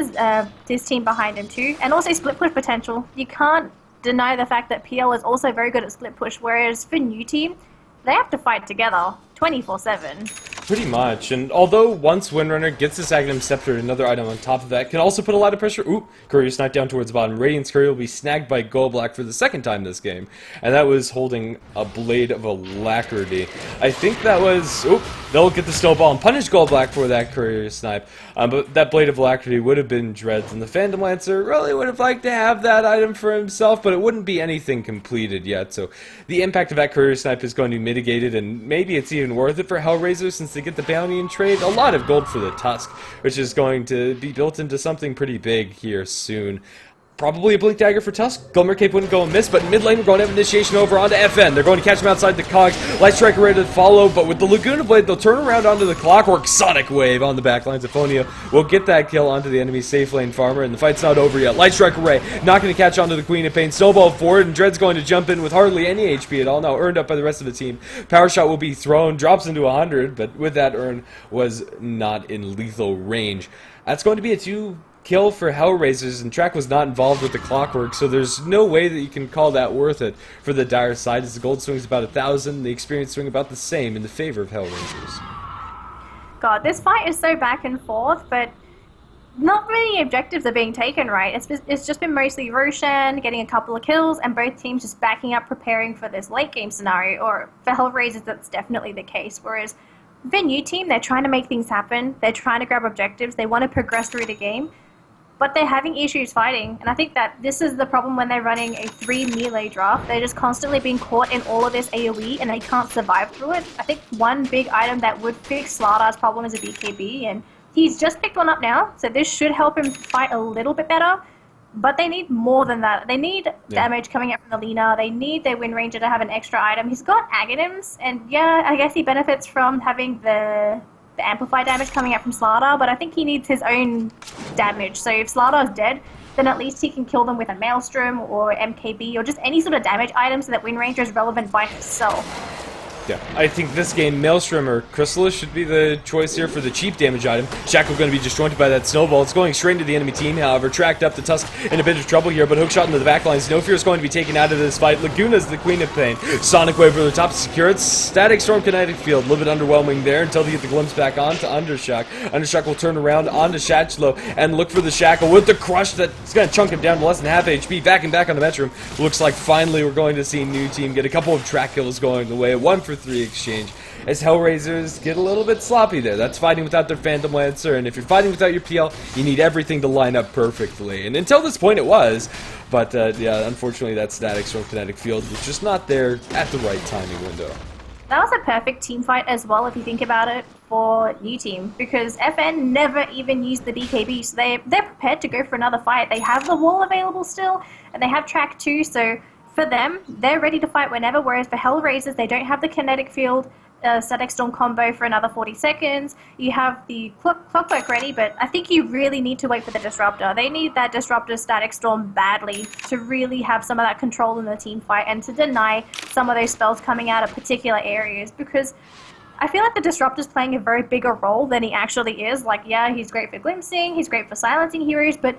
his team behind him too, and also split push potential. You can't deny the fact that PL is also very good at split push, whereas for Newteam, they have to fight together 24/7. Pretty much, and although once Windrunner gets this Agnum Scepter, another item on top of that, can also put a lot of pressure. Ooh, Courier sniped down towards the bottom. Radiant's Courier will be snagged by Golblack for the second time this game, and that was holding a Blade of Alacrity. I think that was, oop, they'll get the snowball and punish Golblack for that Courier snipe, but that Blade of Alacrity would have been Dreads, and the Phantom Lancer really would have liked to have that item for himself, but it wouldn't be anything completed yet, so the impact of that Courier snipe is going to be mitigated, and maybe it's even worth it for Hellraiser since they get the bounty and trade. A lot of gold for the Tusk, which is going to be built into something pretty big here soon. Probably a Blink Dagger for Tusk. Glimmer Cape wouldn't go amiss, but in mid lane we're going to have initiation over onto FN. They're going to catch him outside the cogs. Light Striker ready to follow, but with the Laguna Blade, they'll turn around onto the Clockwork Sonic Wave on the back lines. Aphonia will get that kill onto the enemy safe lane farmer, and the fight's not over yet. Light Striker Ray not going to catch onto the Queen of Pain. Snowball forward, and Dread's going to jump in with hardly any HP at all, now earned up by the rest of the team. Power Shot will be thrown, drops into 100, but with that earn was not in lethal range. That's going to be a 2-kill for Hellraisers, and Track was not involved with the Clockwork, so there's no way that you can call that worth it for the Dire side, as the gold swing's about 1,000, the experience swing about the same in the favor of Hellraisers. God, this fight is so back and forth, but not really objectives are being taken, right? It's just been mostly Roshan getting a couple of kills, and both teams just backing up, preparing for this late game scenario, or for Hellraisers that's definitely the case, whereas for Newteam, they're trying to make things happen, they're trying to grab objectives, they want to progress through the game, but they're having issues fighting, and I think that this is the problem when they're running a 3 melee draft. They're just constantly being caught in all of this AoE, and they can't survive through it. I think one big item that would fix Slardar's problem is a BKB, and he's just picked one up now, so this should help him fight a little bit better, but they need more than that. They need damage coming up from the Lina, they need their Windranger to have an extra item. He's got Aghanims, and yeah, I guess he benefits from having the amplified damage coming out from Slardar, but I think he needs his own damage. So if Slardar's dead, then at least he can kill them with a Maelstrom or MKB or just any sort of damage item so that Windranger is relevant by himself. Yeah, I think this game, Maelstrom or Chrysalis should be the choice here for the cheap damage item. Shackle going to be disjointed by that snowball. It's going straight into the enemy team, however. Tracked up the Tusk in a bit of trouble here, but hookshot into the backlines. No Fear is going to be taken out of this fight. Laguna's the Queen of Pain. Sonic Wave over the top to secure it. Static Storm Kinetic Field, a little bit underwhelming there until they get the glimpse back onto Undershock. Undershock will turn around onto Shatchlow and look for the Shackle with the crush that's going to chunk him down to less than half HP. Back and back on the Metrum. Looks like finally we're going to see Newteam get a couple of track kills going the way. A 1-for-3 exchange. As Hellraisers get a little bit sloppy there. That's fighting without their Phantom Lancer, and if you're fighting without your PL, you need everything to line up perfectly. And until this point it was, but yeah, unfortunately that Static Storm Kinetic Field was just not there at the right timing window. That was a perfect team fight as well, if you think about it, for Newteam, because FN never even used the BKB, so they're prepared to go for another fight. They have the wall available still, and they have track 2, so for them, they're ready to fight whenever, whereas for Hellraisers, they don't have the kinetic field, Static Storm combo for another 40 seconds. You have the Clockwork ready, but I think you really need to wait for the Disruptor. They need that Disruptor Static Storm badly to really have some of that control in the team fight and to deny some of those spells coming out of particular areas, because I feel like the Disruptor's playing a very bigger role than he actually is. Like, yeah, he's great for glimpsing, he's great for silencing heroes, but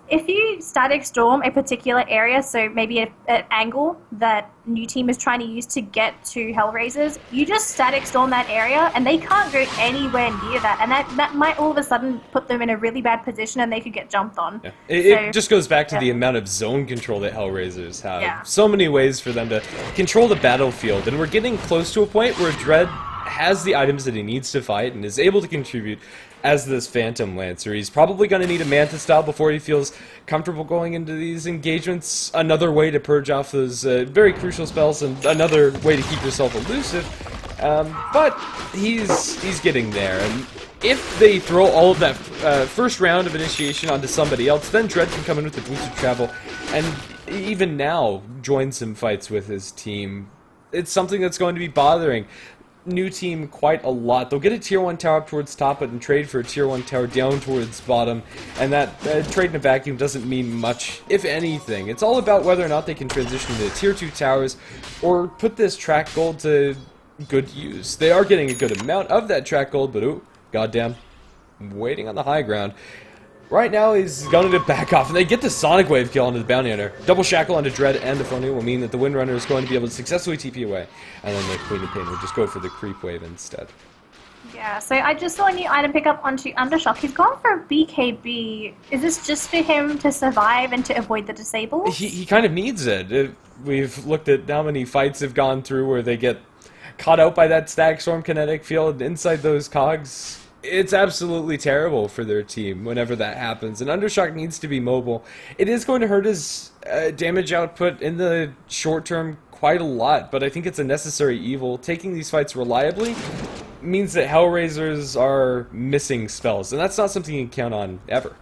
if you static storm a particular area, so maybe an angle that Newteam is trying to use to get to Hellraisers, you just static storm that area and they can't go anywhere near that, and that might all of a sudden put them in a really bad position and they could get jumped on. Yeah. It just goes back to the amount of zone control that Hellraisers have. Yeah. So many ways for them to control the battlefield, and we're getting close to a point where Dread has the items that he needs to fight and is able to contribute as this Phantom Lancer. He's probably going to need a Manta style before he feels comfortable going into these engagements. Another way to purge off those very crucial spells, and another way to keep yourself elusive. But he's getting there, and if they throw all of that first round of initiation onto somebody else, then Dread can come in with the boosted travel, and even now join some fights with his team. It's something that's going to be bothering Newteam quite a lot. They'll get a tier 1 tower up towards top, but then trade for a tier 1 tower down towards bottom, and that trade in a vacuum doesn't mean much, if anything. It's all about whether or not they can transition to tier 2 towers, or put this track gold to good use. They are getting a good amount of that track gold, but ooh, goddamn, waiting on the high ground. Right now, he's going to back off, and they get the Sonic Wave kill onto the Bounty Hunter. Double Shackle onto Dread and the Fronia will mean that the Windrunner is going to be able to successfully TP away, and then the Queen of Pain will just go for the Creep Wave instead. Yeah, so I just saw a new item pick up onto Undershock. He's gone for a BKB. Is this just for him to survive and to avoid the disable? He kind of needs it. We've looked at how many fights have gone through where they get caught out by that Static Storm kinetic field inside those cogs. It's absolutely terrible for their team whenever that happens, and Undershock needs to be mobile. It is going to hurt his damage output in the short term quite a lot, but I think it's a necessary evil. Taking these fights reliably means that Hellraisers are missing spells, and that's not something you can count on ever.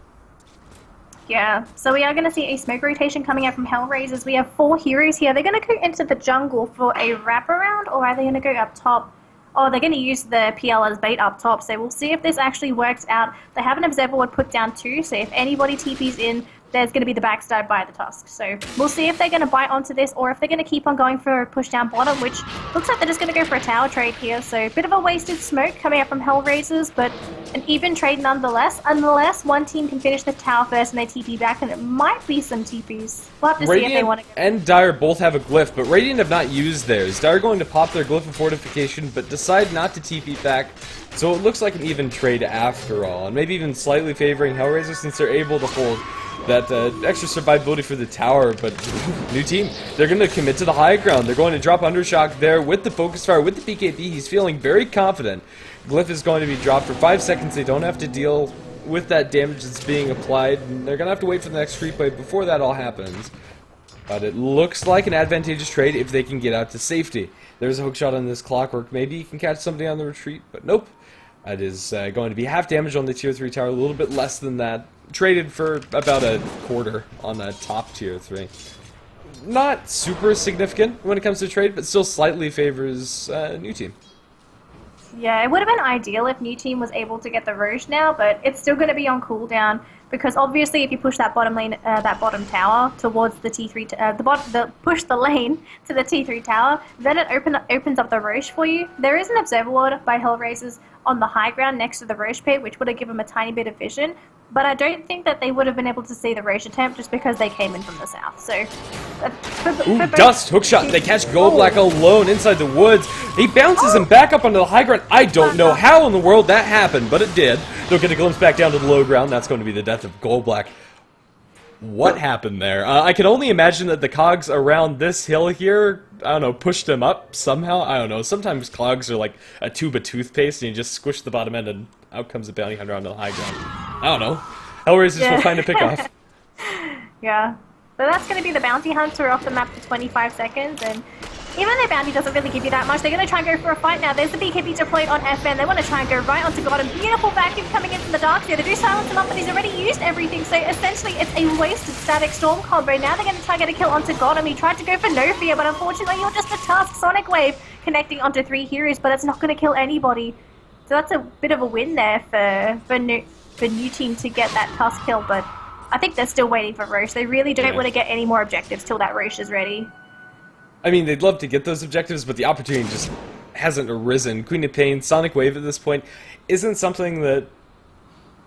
Yeah, so we are going to see a smoke rotation coming out from Hellraisers. We have 4 heroes here. They're going to go into the jungle for a wraparound, or are they going to go up top? Oh, they're going to use the PL as bait up top, so we'll see if this actually works out. They have an Observer put down too, so if anybody TP's in, there's going to be the backstab by the Tusk. So we'll see if they're going to bite onto this, or if they're going to keep on going for a push down bottom, which looks like they're just going to go for a tower trade here. So a bit of a wasted smoke coming out from Hellraisers, but an even trade nonetheless, unless one team can finish the tower first and they TP back, and it might be some TPs. We'll have to see if they want to go. And Dire both have a glyph, but Radiant have not used theirs. Dire going to pop their glyph of fortification, but decide not to TP back. So it looks like an even trade after all, and maybe even slightly favoring Hellraiser since they're able to hold that extra survivability for the tower. But Newteam, they're going to commit to the high ground. They're going to drop Undershock there with the Focus Fire, with the PKB. He's feeling very confident. Glyph is going to be dropped for 5 seconds. They don't have to deal with that damage that's being applied. And they're going to have to wait for the next creep wave before that all happens. But it looks like an advantageous trade if they can get out to safety. There's a hook shot on this Clockwork. Maybe he can catch somebody on the retreat, but nope. It is going to be half damage on the tier 3 tower, a little bit less than that. Traded for about a quarter on the top tier 3. Not super significant when it comes to trade, but still slightly favors Newteam. Yeah, it would have been ideal if Newteam was able to get the Roche now, but it's still going to be on cooldown, because obviously if you push that bottom lane, that bottom tower towards the T3, push the lane to the T3 tower, then it opens up the Roche for you. There is an Observer Ward by Hellraisers on the high ground next to the Roche pit, which would have given them a tiny bit of vision, but I don't think that they would have been able to see the Roche attempt just because they came in from the south. So, ooh, Dust, hookshot, they catch Goldblack alone inside the woods. He bounces him back up onto the high ground. I don't know how in the world that happened, but it did. They'll get a glimpse back down to the low ground. That's going to be the death of Goldblack. What happened there? I can only imagine that the cogs around this hill here, I don't know, pushed him up somehow. I don't know. Sometimes cogs are like a tube of toothpaste and you just squish the bottom end and out comes a bounty hunter onto the high ground. I don't know. Hellraisers will find a pickoff. Yeah. So that's going to be the bounty hunter off the map for 25 seconds, and even though bounty doesn't really give you that much, they're going to try and go for a fight now. There's the BKB deployed on FN. They want to try and go right onto Gordon. Beautiful vacuum coming in from the dark sphere. They do silence him up, but he's already used everything. So essentially, it's a wasted static storm combo. Now they're going to try and get a kill onto Gordon. He tried to go for no fear, but unfortunately, you're just a Tusk Sonic Wave connecting onto 3 heroes, but it's not going to kill anybody. So that's a bit of a win there for Newteam to get that Tusk kill, but I think they're still waiting for Roche. They really don't want to get any more objectives till that Roche is ready. I mean, they'd love to get those objectives, but the opportunity just hasn't arisen. Queen of Pain, Sonic Wave at this point isn't something that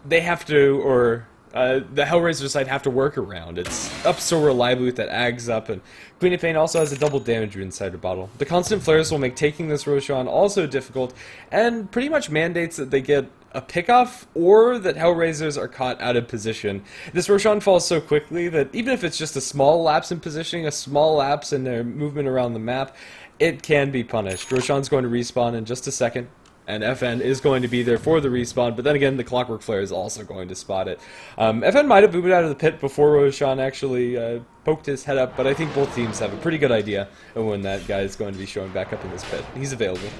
they have to, or the Hellraiser side have to work around. It's up so reliably with that Ags up, and Queen of Pain also has a double damage inside her bottle. The constant flares will make taking this Roshan also difficult, and pretty much mandates that they get a pickoff or that Hellraisers are caught out of position. This Roshan falls so quickly that even if it's just a small lapse in positioning, a small lapse in their movement around the map, it can be punished. Roshan's going to respawn in just a second, and FN is going to be there for the respawn, but then again, the Clockwork Flare is also going to spot it. FN might have moved out of the pit before Roshan actually poked his head up, but I think both teams have a pretty good idea of when that guy is going to be showing back up in this pit. He's available.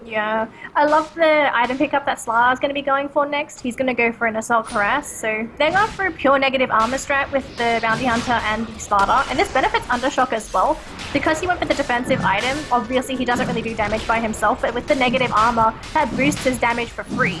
Yeah, I love the item pickup that Slar is going to be going for next. He's going to go for an Assault Harass, so they're going for a pure negative armor strat with the Bounty Hunter and the Starter, and this benefits Undershock as well. Because he went for the defensive item, obviously he doesn't really do damage by himself, but with the negative armor, that boosts his damage for free.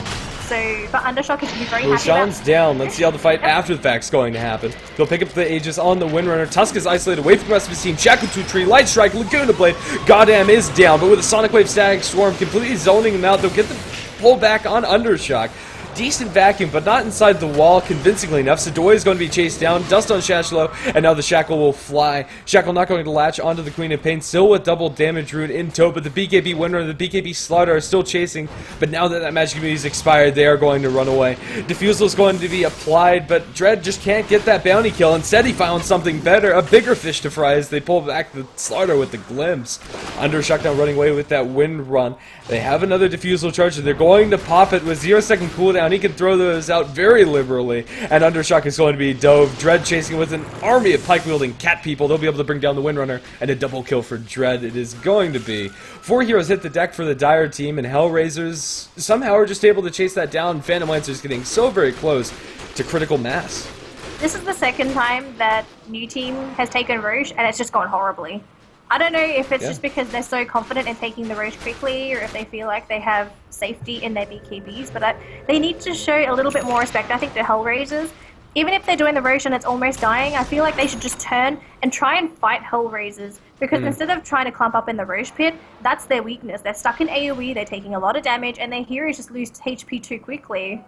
So, but Undershock is very happy Roshan's down. Let's see how the fight after the fact's going to happen. They'll pick up the Aegis on the Windrunner. Tusk is isolated away from the rest of his team. Shackleton Tree, Light Strike, Laguna Blade. Goddamn is down, but with a Sonic Wave Static Swarm completely zoning him out, they'll get the pull back on Undershock. Decent vacuum, but not inside the wall convincingly enough. Sadoy is going to be chased down. Dust on Shashlo, and now the Shackle will fly. Shackle not going to latch onto the Queen of Pain, still with double damage rune in tow, but the BKB winner and the BKB Slaughter are still chasing. But now that magic immunity is expired, they are going to run away. Diffusal is going to be applied, but Dread just can't get that bounty kill. Instead, he found something better, a bigger fish to fry as they pull back the Slaughter with the glimpse. Undershock now running away with that wind run. They have another Diffusal charge, and they're going to pop it with 0-second cooldown. He can throw those out very liberally, and Undershock is going to be dove. Dread chasing with an army of pike-wielding cat people. They'll be able to bring down the Windrunner, and a double kill for Dread it is going to be. 4 heroes hit the deck for the Dire team, and Hellraisers somehow are just able to chase that down. Phantom Lancer's getting so very close to critical mass. This is the second time that Newteam has taken Roche, and it's just gone horribly. I don't know if it's just because they're so confident in taking the Roche quickly, or if they feel like they have safety in their BKBs, but they need to show a little bit more respect, I think, to Hellraisers. Even if they're doing the Roche and it's almost dying, I feel like they should just turn and try and fight Hellraisers, because instead of trying to clump up in the Roche pit, that's their weakness. They're stuck in AoE, they're taking a lot of damage, and their heroes just lose HP too quickly.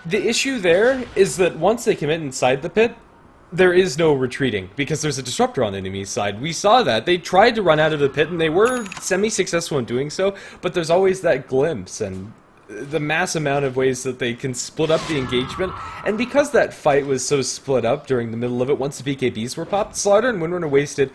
The issue there is that once they commit inside the pit, there is no retreating, because there's a disruptor on the enemy side. We saw that. They tried to run out of the pit, and they were semi-successful in doing so, but there's always that glimpse, and the mass amount of ways that they can split up the engagement. And because that fight was so split up during the middle of it, once the BKBs were popped, Slaughter and Windrunner wasted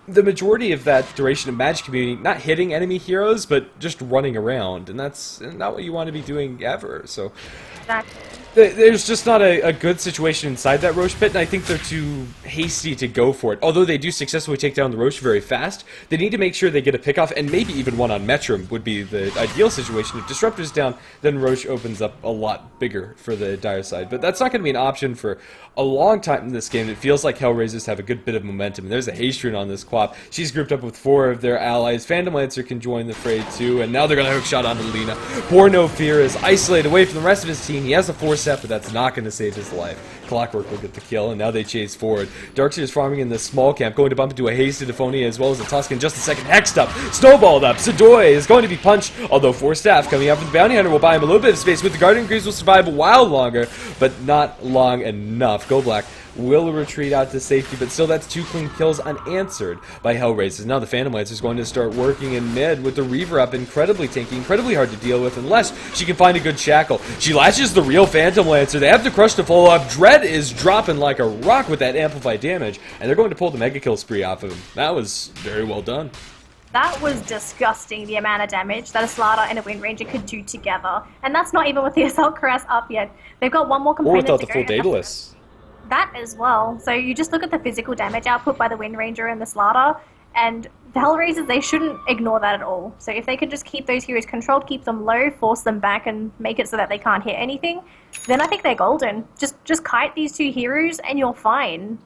the majority of that duration of magic community, not hitting enemy heroes, but just running around, and that's not what you want to be doing ever, so... Exactly. There's just not a good situation inside that Roche pit, and I think they're too hasty to go for it. Although they do successfully take down the Roche very fast, they need to make sure they get a pickoff, and maybe even one on Metrum would be the ideal situation. If Disruptor's down, then Roche opens up a lot bigger for the Dire side. But that's not going to be an option for a long time in this game. It feels like Hellraisers have a good bit of momentum. There's a haste rune on this Quap. She's grouped up with 4 of their allies. Phantom Lancer can join the fray too, and now they're going to hookshot onto Lina. Born No Fear is isolated away from the rest of his team. He has a 4-step, but that's not going to save his life. Clockwork will get the kill, and now they chase forward. Darkseer is farming in the small camp, going to bump into a hasted Aphonia as well as a Tusk in just a second. Hexed up, snowballed up. Sadoy is going to be punched, although 4 staff coming out from the Bounty Hunter will buy him a little bit of space. With the Guardian Greaves will survive a while longer, but not long enough. Go Black will retreat out to safety, but still that's 2 clean kills unanswered by Hellraisers. Now the Phantom Lancer is going to start working in mid with the Reaver up, incredibly tanky, incredibly hard to deal with unless she can find a good shackle. She latches the real Phantom Lancer. They have to crush to follow up. Dread is dropping like a rock with that amplified damage, and they're going to pull the mega kill spree off of him. That was very well done. That was disgusting, the amount of damage that a Slaughter and a Wind Ranger could do together. And that's not even with the Assault Caress up yet. They've got one more Or component without to the go. full Daedalus. That as well. So you just look at the physical damage output by the Wind Ranger and the Slaughter, and the Hellraisers, they shouldn't ignore that at all. So if they can just keep those heroes controlled, keep them low, force them back, and make it so that they can't hit anything, then I think they're golden. Just kite these 2 heroes and you're fine.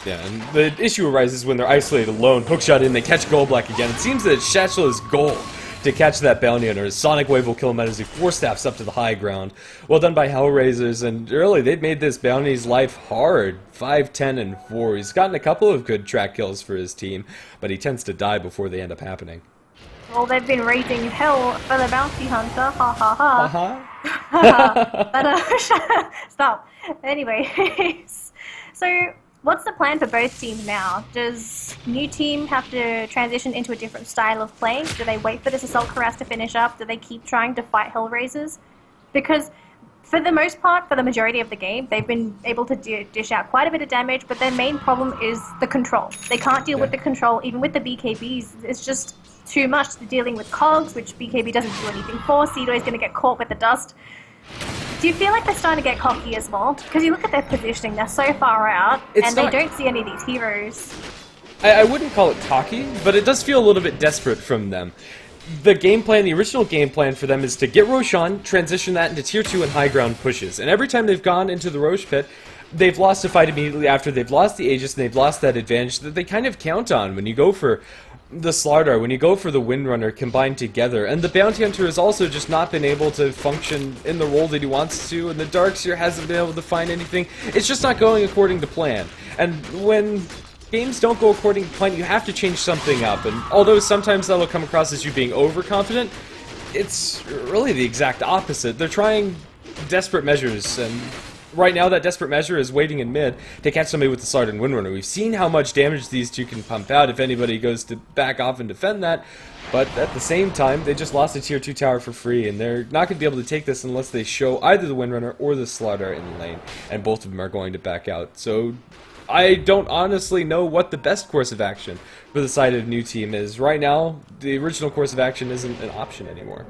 Yeah, and the issue arises when they're isolated alone, hookshot in, they catch Goldblack again. It seems that it's Shashlo's goal to catch that Bounty Hunter. His Sonic Wave will kill him as he 4-staffs up to the high ground. Well done by Hellraisers, and really, they've made this Bounty's life hard. 5, 10, and 4. He's gotten a couple of good track kills for his team, but he tends to die before they end up happening. Well, they've been raising hell for the Bounty Hunter, ha ha ha. Uh-huh. But stop. Anyways, so what's the plan for both teams now? Does new team have to transition into a different style of play? Do they wait for this assault harass to finish up? Do they keep trying to fight Hellraisers? Because for the most part, for the majority of the game, they've been able to dish out quite a bit of damage, but their main problem is the control. They can't deal with the control, even with the BKBs. It's just too much. They're dealing with cogs, which BKB doesn't do anything for. Cedo is going to get caught with the dust. Do you feel like they're starting to get cocky as well? Because you look at their positioning, they're so far out, and they don't see any of these heroes. I wouldn't call it cocky, but it does feel a little bit desperate from them. The game plan, the original game plan for them is to get Roshan, transition that into tier 2 and high ground pushes. And every time they've gone into the Roche pit, they've lost a fight immediately after they've lost the Aegis and they've lost that advantage that they kind of count on when you go for the Slardar, when you go for the Windrunner combined together. And the Bounty Hunter has also just not been able to function in the role that he wants to, and the Darkseer hasn't been able to find anything. It's just not going according to plan. And when games don't go according to plan, you have to change something up, and although sometimes that'll come across as you being overconfident, it's really the exact opposite. They're trying desperate measures, and right now that desperate measure is waiting in mid to catch somebody with the Slardar and Windrunner. We've seen how much damage these two can pump out if anybody goes to back off and defend that, but at the same time, they just lost a tier 2 tower for free, and they're not going to be able to take this unless they show either the Windrunner or the Slardar in lane, and both of them are going to back out. So I don't honestly know what the best course of action for the side of Newteam is. Right now, the original course of action isn't an option anymore.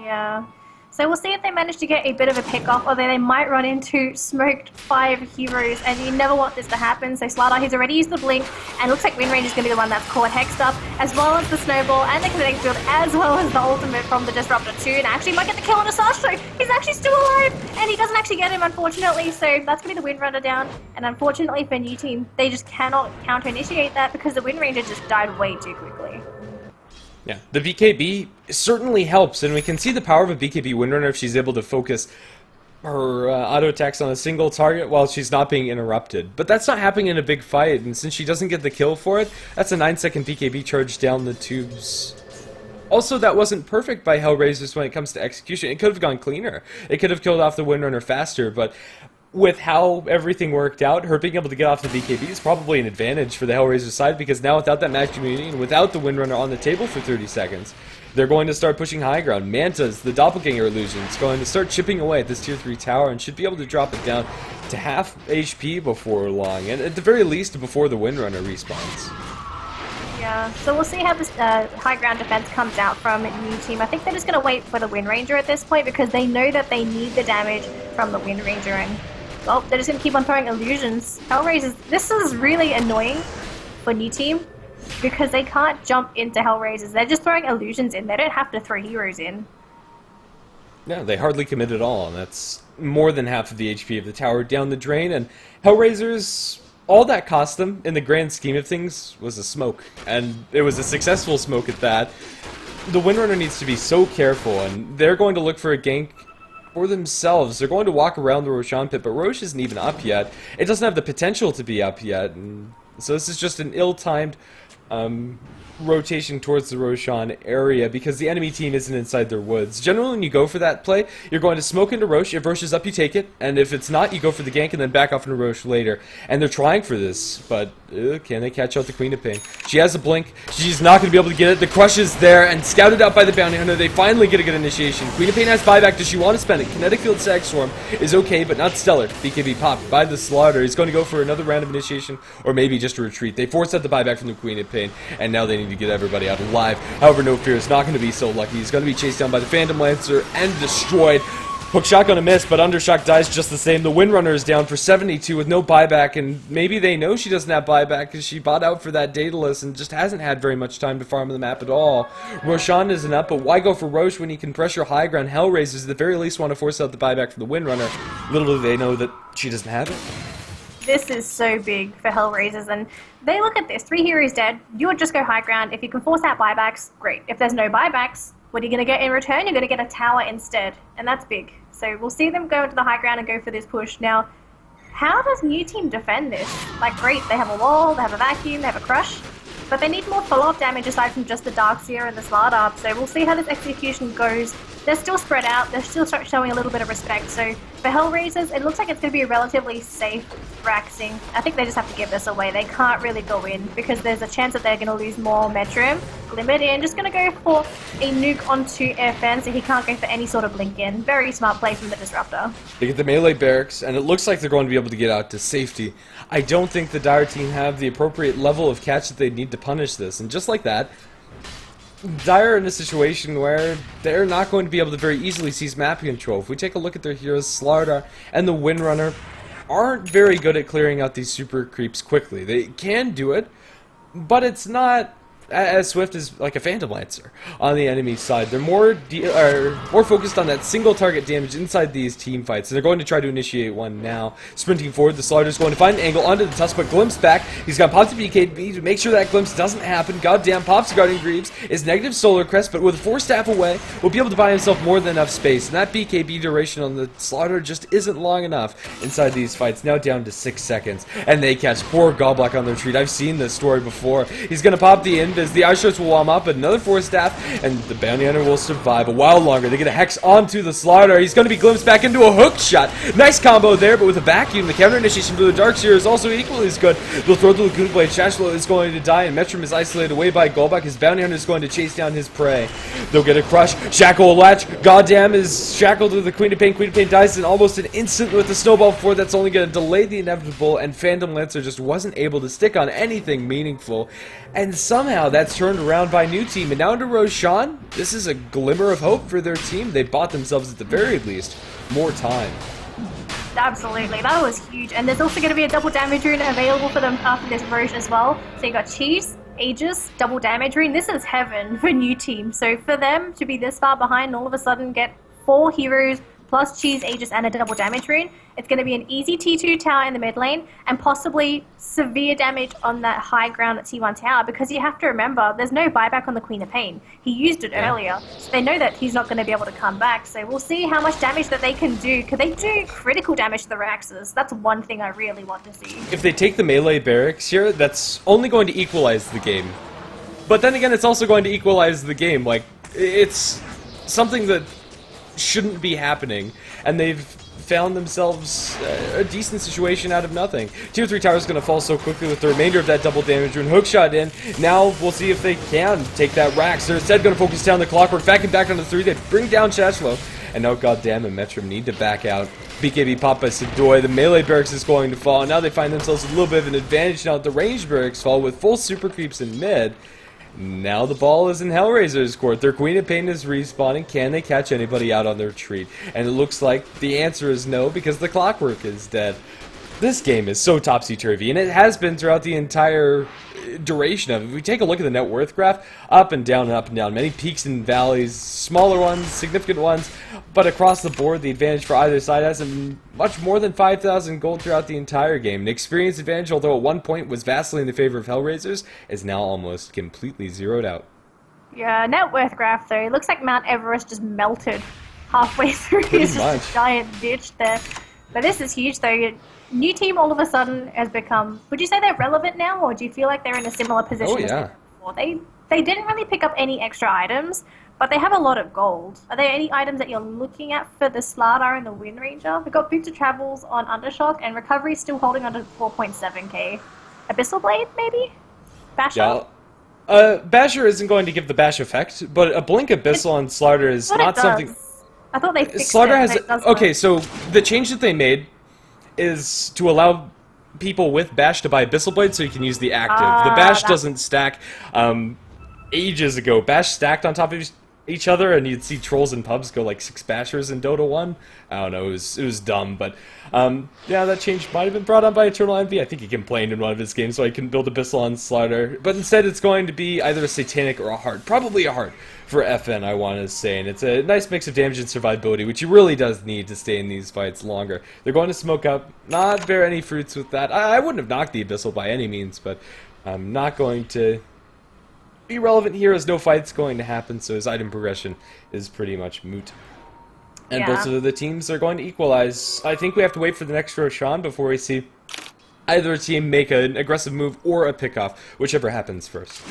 Yeah. So we'll see if they manage to get a bit of a pick-off, although they might run into smoked 5 heroes, and you never want this to happen. So Slardar, he's already used the blink, and looks like Windranger is going to be the one that's caught hexed up, as well as the snowball and the kinetic field, as well as the ultimate from the Disruptor 2, and actually might get the kill on Asajj, so he's actually still alive, and he doesn't actually get him, unfortunately, so that's going to be the Windrunner down, and unfortunately for Newteam, they just cannot counter-initiate that because the Windranger just died way too quickly. Yeah, the BKB certainly helps, and we can see the power of a BKB Windrunner if she's able to focus her auto attacks on a single target while she's not being interrupted. But that's not happening in a big fight, and since she doesn't get the kill for it, that's a 9-second BKB charge down the tubes. Also, that wasn't perfect by Hellraisers when it comes to execution. It could have gone cleaner. It could have killed off the Windrunner faster, but with how everything worked out, her being able to get off the BKB is probably an advantage for the Hellraiser side, because now without that match immunity and without the Windrunner on the table for 30 seconds, they're going to start pushing high ground. Manta's, the Doppelganger illusion, is going to start chipping away at this tier 3 tower and should be able to drop it down to half HP before long, and at the very least before the Windrunner respawns. Yeah, so we'll see how this high ground defense comes out from Newteam. I think they're just going to wait for the Windranger at this point because they know that they need the damage from the Windranger, and well, they're just going to keep on throwing illusions. Hellraisers, this is really annoying for Newteam because they can't jump into Hellraisers. They're just throwing illusions in. They don't have to throw heroes in. Yeah, they hardly commit at all, and that's more than half of the HP of the tower down the drain, and Hellraisers, all that cost them, in the grand scheme of things, was a smoke, and it was a successful smoke at that. The Windrunner needs to be so careful, and they're going to look for a gank for themselves. They're going to walk around the Roshan pit, but Roche isn't even up yet. It doesn't have the potential to be up yet, and so this is just an ill-timed rotation towards the Roshan area because the enemy team isn't inside their woods. Generally, when you go for that play, you're going to smoke into Roche. If Roche is up, you take it, and if it's not, you go for the gank and then back off into Roche later. And they're trying for this, but can they catch out the Queen of Pain? She has a blink. She's not going to be able to get it. The crush is there, and scouted out by the Bounty Hunter. They finally get a good initiation. Queen of Pain has buyback. Does she want to spend it? Kinetic Field Sag Storm is okay, but not stellar. BKB popped by the Slaughter. He's going to go for another round of initiation, or maybe just a retreat. They forced out the buyback from the Queen of Pain, and now they need to get everybody out alive. However, No Fear is not going to be so lucky. He's going to be chased down by the Phantom Lancer and destroyed. Hook shot gonna miss, but Undershock dies just the same. The Windrunner is down for 72 with no buyback, and maybe they know she doesn't have buyback because she bought out for that Daedalus and just hasn't had very much time to farm the map at all. Roshan isn't up, but why go for Roche when he can pressure high ground? Hellraisers at the very least want to force out the buyback for the Windrunner. Little do they know that she doesn't have it. This is so big for Hellraisers, and they look at this. 3 heroes dead. You would just go high ground. If you can force out buybacks, great. If there's no buybacks, what are you going to get in return? You're going to get a tower instead, and that's big. So we'll see them go into the high ground and go for this push. Now, how does Newteam defend this? Like, great, they have a wall, they have a vacuum, they have a crush. but they need more follow-up damage aside from just the Darkseer and the Slardar, so we'll see how this execution goes. They're still spread out, they're still showing a little bit of respect, so for Hellraisers, it looks like it's going to be a relatively safe Raxing. I think they just have to give this away. They can't really go in because there's a chance that they're going to lose more Metrum. Glimmered in, just going to go for a nuke onto FN so he can't go for any sort of blink in. Very smart play from the Disruptor. They get the melee barracks, and it looks like they're going to be able to get out to safety. I don't think the Dire team have the appropriate level of catch that they need to punish this, and just like that, Dire are in a situation where they're not going to be able to very easily seize map control. If we take a look at their heroes, Slardar and the Windrunner aren't very good at clearing out these super creeps quickly. They can do it, but it's not as swift as like a Phantom Lancer on the enemy side. They're more focused on that single target damage inside these team fights, and they're going to try to initiate one now. Sprinting forward, the Slardar's going to find an angle onto the Tusk, but Glimpse back. He's got Pops to BKB to make sure that Glimpse doesn't happen. Goddamn, Pops guarding Greaves is negative Solar Crest, but with a 4-staff away, will be able to buy himself more than enough space, and that BKB duration on the Slardar just isn't long enough inside these fights. Now down to 6 seconds, and they catch poor Goblock on their retreat. I've seen this story before. He's going to pop the Invis. The Ice Sharks will warm up, but another 4-staff, and the Bounty Hunter will survive a while longer. They get a Hex onto the Slardar. He's going to be glimpsed back into a hook shot. Nice combo there, but with a vacuum, the counter initiation for the Darkseer is also equally as good. They'll throw the Lagoon Blade. Shashlo is going to die, and Metrum is isolated away by Golbak. His Bounty Hunter is going to chase down his prey. They'll get a crush. Shackle latch. Goddamn is shackled to the Queen of Pain. Queen of Pain dies in almost an instant with the Snowball 4. That's only going to delay the inevitable, and Phantom Lancer just wasn't able to stick on anything meaningful. And somehow that's turned around by Newteam, and now under Roshan, this is a glimmer of hope for their team. They bought themselves, at the very least, more time. Absolutely, that was huge. And there's also going to be a double damage rune available for them after this Roche as well. So you got Cheese, Aegis, double damage rune. This is heaven for Newteam. So for them to be this far behind and all of a sudden get 4 heroes plus Cheese, Aegis, and a double damage rune, it's going to be an easy T2 tower in the mid lane, and possibly severe damage on that high ground at T1 tower, because you have to remember, there's no buyback on the Queen of Pain. He used it earlier, so they know that he's not going to be able to come back, so we'll see how much damage that they can do. Could they do critical damage to the Raxes? That's one thing I really want to see. If they take the melee barracks here, that's only going to equalize the game. But then again, it's also going to equalize the game. Like, it's something that shouldn't be happening, and they've found themselves a decent situation out of nothing. Tier 3 tower is going to fall so quickly with the remainder of that double damage rune. Hookshot in. Now we'll see if they can take that Rax. They're instead going to focus down the Clockwork. Back and back on the 3. They bring down Shashlo. And now, goddamn, and Metrum need to back out. BKB pop by Sidoi. The melee barracks is going to fall. And now they find themselves a little bit of an advantage now that the ranged barracks fall with full super creeps in mid. Now the ball is in Hellraiser's court. Their Queen of Pain is respawning. Can they catch anybody out on their retreat? And it looks like the answer is no, because the Clockwork is dead. This game is so topsy-turvy, and it has been throughout the entire duration of it. If we take a look at the net worth graph, up and down and up and down. Many peaks and valleys, smaller ones, significant ones, but across the board, the advantage for either side hasn't much more than 5,000 gold throughout the entire game. An experience advantage, although at one point was vastly in the favor of Hellraisers, is now almost completely zeroed out. Yeah, net worth graph though. It looks like Mount Everest just melted halfway through. It's just a giant ditch there. But this is huge though. Newteam all of a sudden has become, would you say they're relevant now, or do you feel like they're in a similar position as they were before? They didn't really pick up any extra items, but they have a lot of gold. Are there any items that you're looking at for the Slardar and the Wind Ranger? We've got Boots of Travels on Undershock, and Recovery still holding on to 4.7k. Abyssal Blade, maybe? Basher? Yeah. Basher isn't going to give the bash effect, but a Blink Abyssal on Slardar is not something... I thought they fixed Slardar it. has... Okay, so the change that they made is to allow people with Bash to buy Abyssal Blade so you can use the active. The Bash doesn't stack. Ages ago, Bash stacked on top of each other, and you'd see trolls in pubs go like 6 Bashers in Dota 1. I don't know, it was dumb, but yeah, that change might have been brought on by Eternal Envy. I think he complained in one of his games, so I couldn't build Abyssal on Slardar. But instead, it's going to be either a Satanic or a Heart. Probably a Heart for FN, I want to say. And it's a nice mix of damage and survivability, which he really does need to stay in these fights longer. They're going to smoke up, not bear any fruits with that. I wouldn't have knocked the Abyssal by any means, but I'm not going to be relevant here as no fight's going to happen, so his item progression is pretty much moot. And both of the teams are going to equalize. I think we have to wait for the next Roshan before we see either team make an aggressive move or a pickoff, whichever happens first.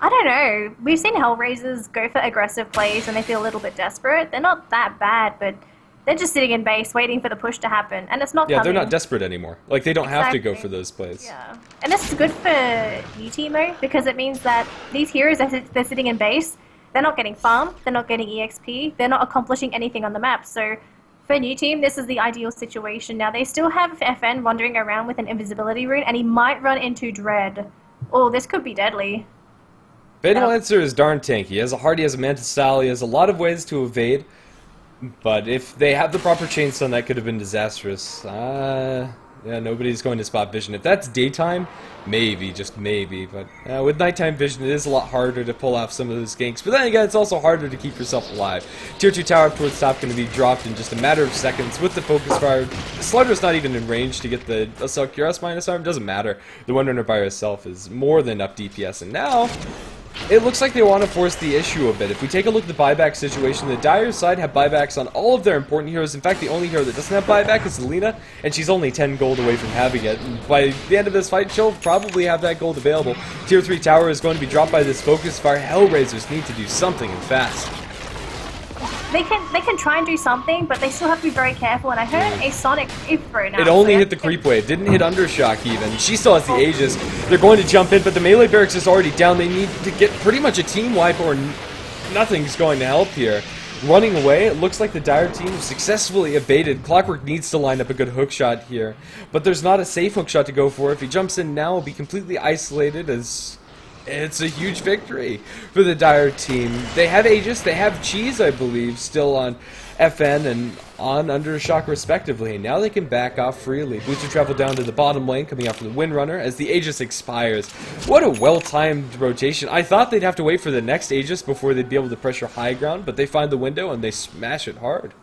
I don't know. We've seen Hellraisers go for aggressive plays when they feel a little bit desperate. They're not that bad, but they're just sitting in base waiting for the push to happen, and it's not Yeah, coming. they're not desperate anymore. Like, they don't have to go Exactly. for those plays. Yeah. And this is good for Newteam, though, because it means that these heroes, they're sitting in base, they're not getting farm, they're not getting EXP, they're not accomplishing anything on the map. So for Newteam, this is the ideal situation. Now, they still have FN wandering around with an invisibility rune, and he might run into Dread. Oh, this could be deadly. Lancer is darn tanky. He has a heart, he has a Mantis style, he has a lot of ways to evade. But if they have the proper chainstone, that could have been disastrous. Yeah, nobody's going to spot vision. If that's daytime, maybe, just maybe. But with nighttime vision, it is a lot harder to pull off some of those ganks. But then again, it's also harder to keep yourself alive. Tier 2 tower up towards top going to be dropped in just a matter of seconds with the focus fire. Slaughter's not even in range to get the Assault Cuirass minus arm. Doesn't matter. The Windrunner by herself is more than enough DPS. And now, it looks like they want to force the issue a bit. If we take a look at the buyback situation, the Dire side have buybacks on all of their important heroes. In fact, the only hero that doesn't have buyback is Lina, and she's only 10 gold away from having it. And by the end of this fight, she'll probably have that gold available. Tier 3 tower is going to be dropped by this focus fire. Hellraisers need to do something and fast. They can try and do something, but they still have to be very careful. And I heard a Sonic throw now. It only hit the creep wave, didn't hit Undershock even. She still has the Aegis. They're going to jump in, but the melee barracks is already down. They need to get pretty much a team wipe or nothing's going to help here. Running away, it looks like the Dire team successfully evaded. Clockwork needs to line up a good hookshot here, but there's not a safe hookshot to go for. If he jumps in now, he'll be completely isolated as... It's a huge victory for the Dire team. They have Aegis, they have Cheese, I believe, still on FN and on Undershock respectively. Now they can back off freely. Booster travel down to the bottom lane, coming out from the Windrunner as the Aegis expires. What a well-timed rotation. I thought they'd have to wait for the next Aegis before they'd be able to pressure high ground, but they find the window and they smash it hard.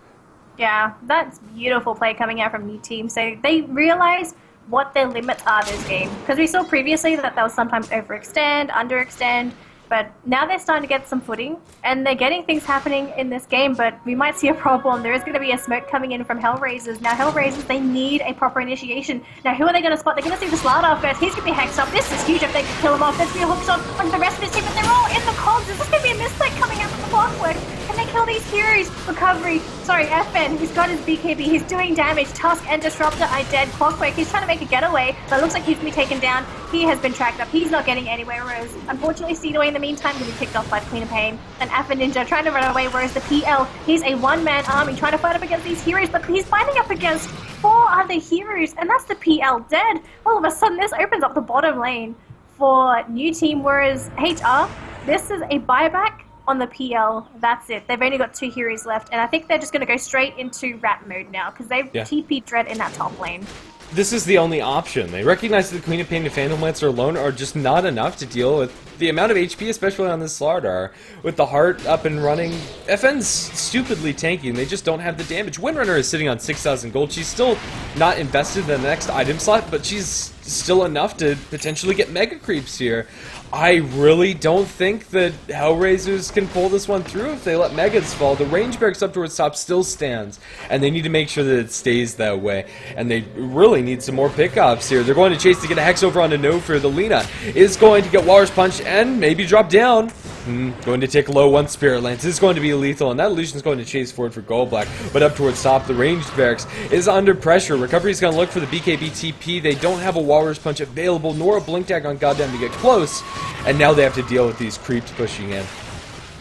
Yeah, that's beautiful play coming out from Newteam. So they realize what their limits are this game. Because we saw previously that they'll sometimes overextend, underextend, but now they're starting to get some footing, and they're getting things happening in this game, but we might see a problem. There is going to be a smoke coming in from Hellraisers. Now, Hellraisers, they need a proper initiation. Now, who are they going to spot? They're going to see the Slardar first. He's going to be hexed up. This is huge if they can kill him off. There's going to be a hook shot on the rest of his team, but they're all in the cogs. Is this going to be a misclick coming out from the Clockwork? Can they kill these heroes? Recovery. Sorry, FN. He's got his BKB. He's doing damage. Tusk and Disruptor are dead. Clockwork, he's trying to make a getaway, but it looks like he's going to be taken down. He has been tracked up. He's not getting anywhere, whereas, unfortunately, Cedarway in the meantime going to be picked off by the Queen of Pain. And Alpha Ninja trying to run away, whereas the PL, he's a one-man army trying to fight up against these heroes, but he's fighting up against 4 other heroes, and that's the PL dead. All of a sudden, this opens up the bottom lane for Newteam, whereas HR, this is a buyback on the PL. That's it. They've only got 2 heroes left, and I think they're just going to go straight into rat mode now, because they've TP'd Dread in that top lane. This is the only option. They recognize that the Queen of Pain and Phantom Lancer alone are just not enough to deal with the amount of HP, especially on this Slardar. With the heart up and running, FN's stupidly tanky, and they just don't have the damage. Windrunner is sitting on 6,000 gold. She's still not invested in the next item slot, but she's still enough to potentially get mega creeps here. I really don't think that Hellraisers can pull this one through if they let Megas fall. The range barracks up towards top still stands, and they need to make sure that it stays that way. And they really need some more pickoffs here. They're going to chase to get a Hex over onto Nofir. The Lina is going to get Walrus Punch and maybe drop down. Going to tick low once Spirit Lance is going to be lethal, and that illusion is going to chase forward for Gold Black. But up towards top, the ranged barracks is under pressure. Recovery is going to look for the BKB TP. They don't have a Walrus Punch available, nor a Blink Tag on Goddamn to get close, and now they have to deal with these creeps pushing in.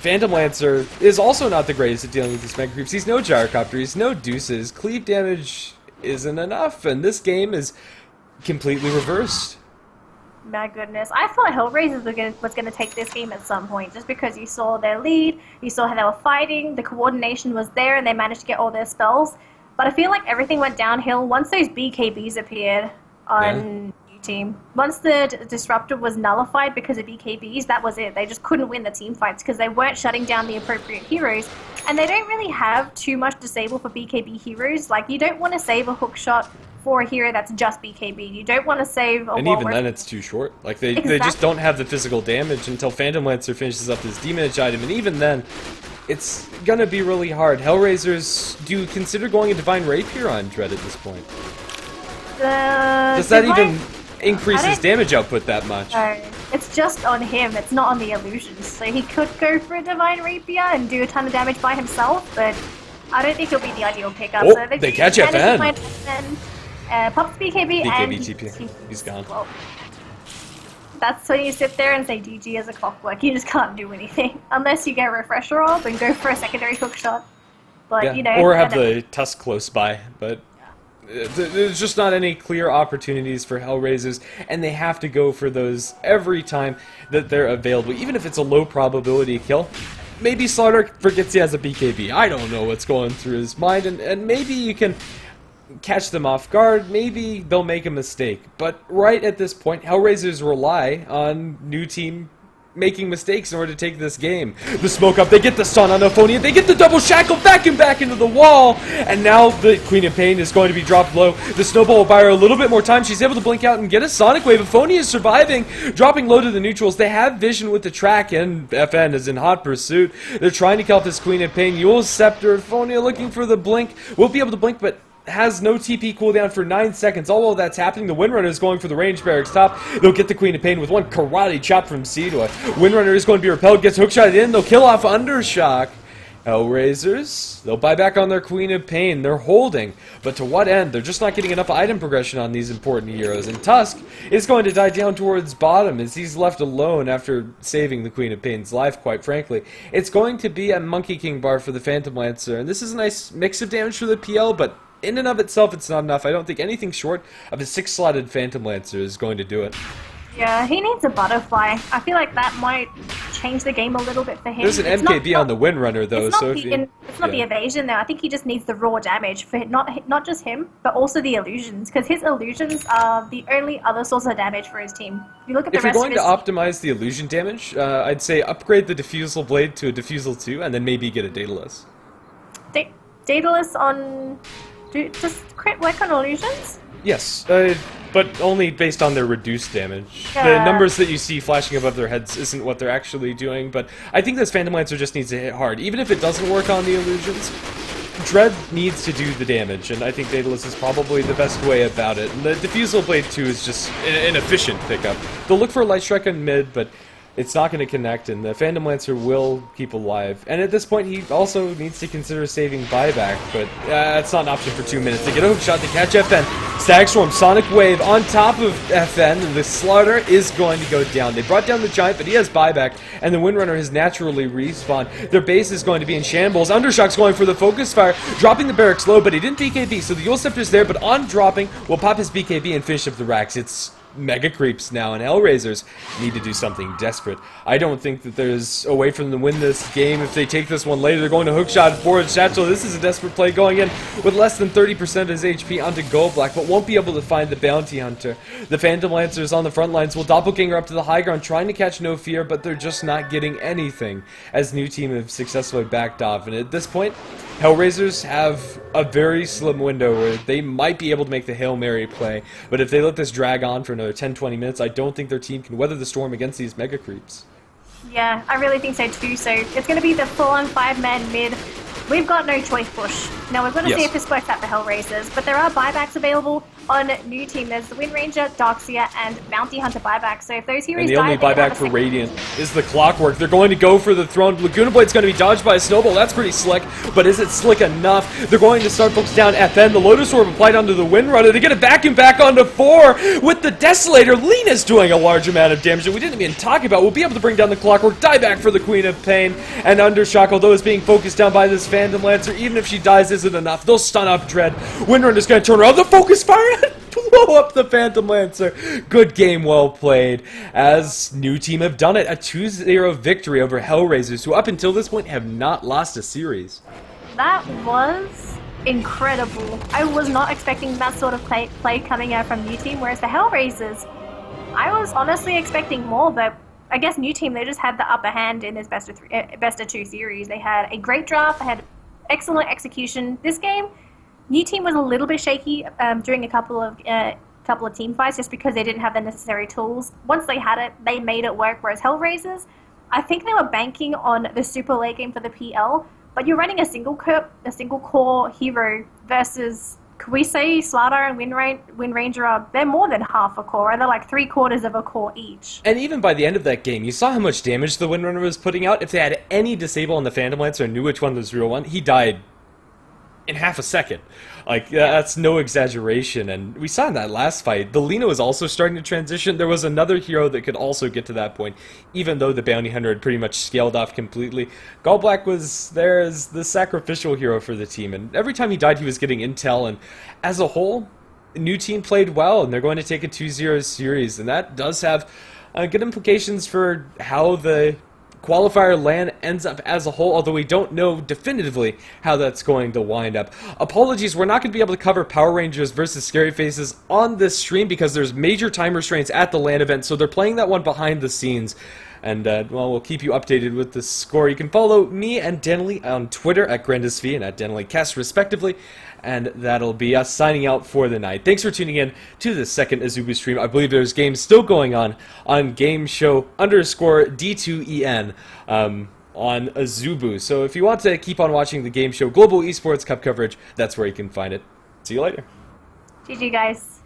Phantom Lancer is also not the greatest at dealing with these mega creeps. He's no Gyrocopter, he's no Deuces. Cleave damage isn't enough, and this game is completely reversed. My goodness. I thought Hellraisers was going to take this game at some point, just because you saw their lead, you saw how they were fighting, the coordination was there, and they managed to get all their spells. But I feel like everything went downhill once those BKBs appeared on Newteam. Once the Disruptor was nullified because of BKBs, that was it. They just couldn't win the team fights because they weren't shutting down the appropriate heroes. And they don't really have too much disable for BKB heroes. Like, you don't want to save a hookshot for a hero that's just BKB. You don't want to save a And even then it's too short. Like, they just don't have the physical damage until Phantom Lancer finishes up this Demon item, and even then, it's gonna be really hard. Hellraisers, do you consider going a Divine Rapier on Dread at this point? Does that even increase I his don't- damage output that much? No, it's just on him. It's not on the illusions. So he could go for a Divine Rapier and do a ton of damage by himself, but I don't think he'll be the ideal pickup. Oh, So they've they catch managed to FN. find FN, pops BKB, and TP. He's gone. Well, that's when you sit there and say GG as a clockwork. You just can't do anything unless you get a refresher orb and go for a secondary hook shot. But Yeah, you know, or have the Tusk close by, but there's just not any clear opportunities for Hellraisers, and they have to go for those every time that they're available, even if it's a low probability kill. Maybe Slaughter forgets he has a BKB. I don't know what's going through his mind, and maybe you can catch them off guard. Maybe they'll make a mistake. But right at this point, Hellraisers rely on Newteam making mistakes in order to take this game. The smoke up, they get the stun on Ophonia, they get the double shackle back and back into the wall, and now the Queen of Pain is going to be dropped low. The snowball will buy her a little bit more time. She's able to blink out and get a sonic wave. Ophonia is surviving, dropping low to the neutrals. They have vision with the track, and FN is in hot pursuit. They're trying to kill this Queen of Pain. Yule's Scepter, Ophonia looking for the blink. Won't be able to blink, but has no TP cooldown for 9 seconds. All while that's happening, the Windrunner is going for the range barracks top. They'll get the Queen of Pain with one karate chop from C to a Windrunner is going to be repelled, gets hookshotted in, they'll kill off Undershock. Hellraisers, they'll buy back on their Queen of Pain. They're holding, but to what end? They're just not getting enough item progression on these important heroes, and Tusk is going to die down towards bottom as he's left alone after saving the Queen of Pain's life, quite frankly. It's going to be a Monkey King bar for the Phantom Lancer, and this is a nice mix of damage for the PL, but in and of itself, it's not enough. I don't think anything short of a 6-slotted Phantom Lancer is going to do it. Yeah, he needs a butterfly. I feel like that might change the game a little bit for him. There's an MKB on the Windrunner, though, it's not, so it's not the evasion, though. I think he just needs the raw damage for not just him, but also the illusions, because his illusions are the only other source of damage for his team. If you look at the if you're rest going of to his optimize the illusion damage, I'd say upgrade the Diffusal Blade to a Diffusal 2, and then maybe get a Daedalus. Daedalus on... Does crit work on illusions? Yes, but only based on their reduced damage. Yeah. The numbers that you see flashing above their heads isn't what they're actually doing, but I think this Phantom Lancer just needs to hit hard. Even if it doesn't work on the illusions, Dread needs to do the damage, and I think Daedalus is probably the best way about it. And the Diffusal Blade 2 is just an efficient pickup. They'll look for a Light Strike on mid, but it's not going to connect, and the Phantom Lancer will keep alive. And at this point, he also needs to consider saving buyback, but it's not an option for 2 minutes. They get a hook shot to catch FN. Stag Storm, Sonic Wave on top of FN, and the Slaughter is going to go down. They brought down the Giant, but he has buyback, and the Windrunner has naturally respawned. Their base is going to be in shambles. Undershock's going for the Focus Fire, dropping the barracks low, but he didn't BKB, so the Yule Scepter's there, but on dropping, will pop his BKB and finish up the racks. It's mega creeps now, and Hellraisers need to do something desperate. I don't think that there's a way for them to win this game. If they take this one later, they're going to hookshot forward Satchel. This is a desperate play going in with less than 30% of his HP onto Gold Black, but won't be able to find the Bounty Hunter. The Phantom Lancers on the front lines will doppelganger up to the high ground, trying to catch No Fear, but they're just not getting anything as Newteam have successfully backed off. And at this point, Hellraisers have a very slim window where they might be able to make the Hail Mary play, but if they let this drag on for another 10-20 minutes, I don't think their team can weather the storm against these mega creeps. Yeah, I really think so too. So it's going to be the full-on 5-man mid. We've got no choice push. Now we're going to see if this works out for Hellraisers, but there are buybacks available on Newteam. There's the Wind Ranger, Darkseer, and Bounty Hunter buyback. So if those heroes and the die, only they don't have buyback a for second- Radiant is the Clockwork. They're going to go for the Throne. Laguna Blade's going to be dodged by a Snowball. That's pretty slick, but is it slick enough? They're going to start focusing down FN. The Lotus Orb applied onto the Windrunner. They get a vacuum back onto 4 with the Desolator. Lena's doing a large amount of damage that we didn't even talk about. We'll be able to bring down the Clockwork. Die back for the Queen of Pain. And Undershock, although it's being focused down by this Phantom Lancer, even if she dies isn't enough, they'll stun up Dread. Windrunner's going to turn around. The Focus Fire blow up the Phantom Lancer. Good game, well played, as Newteam have done it. A 2-0 victory over Hellraisers, who up until this point have not lost a series. That was incredible. I was not expecting that sort of play coming out from Newteam, whereas the Hellraisers, I was honestly expecting more, but I guess Newteam, they just had the upper hand in this best of 2 series. They had a great draft, they had excellent execution. This game, Newteam was a little bit shaky during a couple of team fights just because they didn't have the necessary tools. Once they had it, they made it work, whereas Hellraisers, I think they were banking on the super late game for the PL, but you're running a single core hero versus could we say Slardar and Wind Ranger are, they're more than half a core, right? They're like 3/4 of a core each. And even by the end of that game, you saw how much damage the Windrunner was putting out. If they had any disable on the Phantom Lancer and knew which one was the real one, he died in half a second. Like, that's no exaggeration. And we saw in that last fight, the Lina was also starting to transition. There was another hero that could also get to that point, even though the Bounty Hunter had pretty much scaled off completely. Gallblack was there as the sacrificial hero for the team, and every time he died, he was getting intel, and as a whole, Newteam played well, and they're going to take a 2-0 series, and that does have good implications for how the qualifier LAN ends up as a whole, although we don't know definitively how that's going to wind up. Apologies, we're not going to be able to cover Power Rangers versus Scary Faces on this stream because there's major time restraints at the LAN event, so they're playing that one behind the scenes. And, well, we'll keep you updated with the score. You can follow me and Denley on Twitter at GrandisV and at DenleyCast, respectively. And that'll be us signing out for the night. Thanks for tuning in to the second Azubu stream. I believe there's games still going on GameShow _D2EN on Azubu. So if you want to keep on watching the GameShow Global Esports Cup coverage, that's where you can find it. See you later. GG, guys.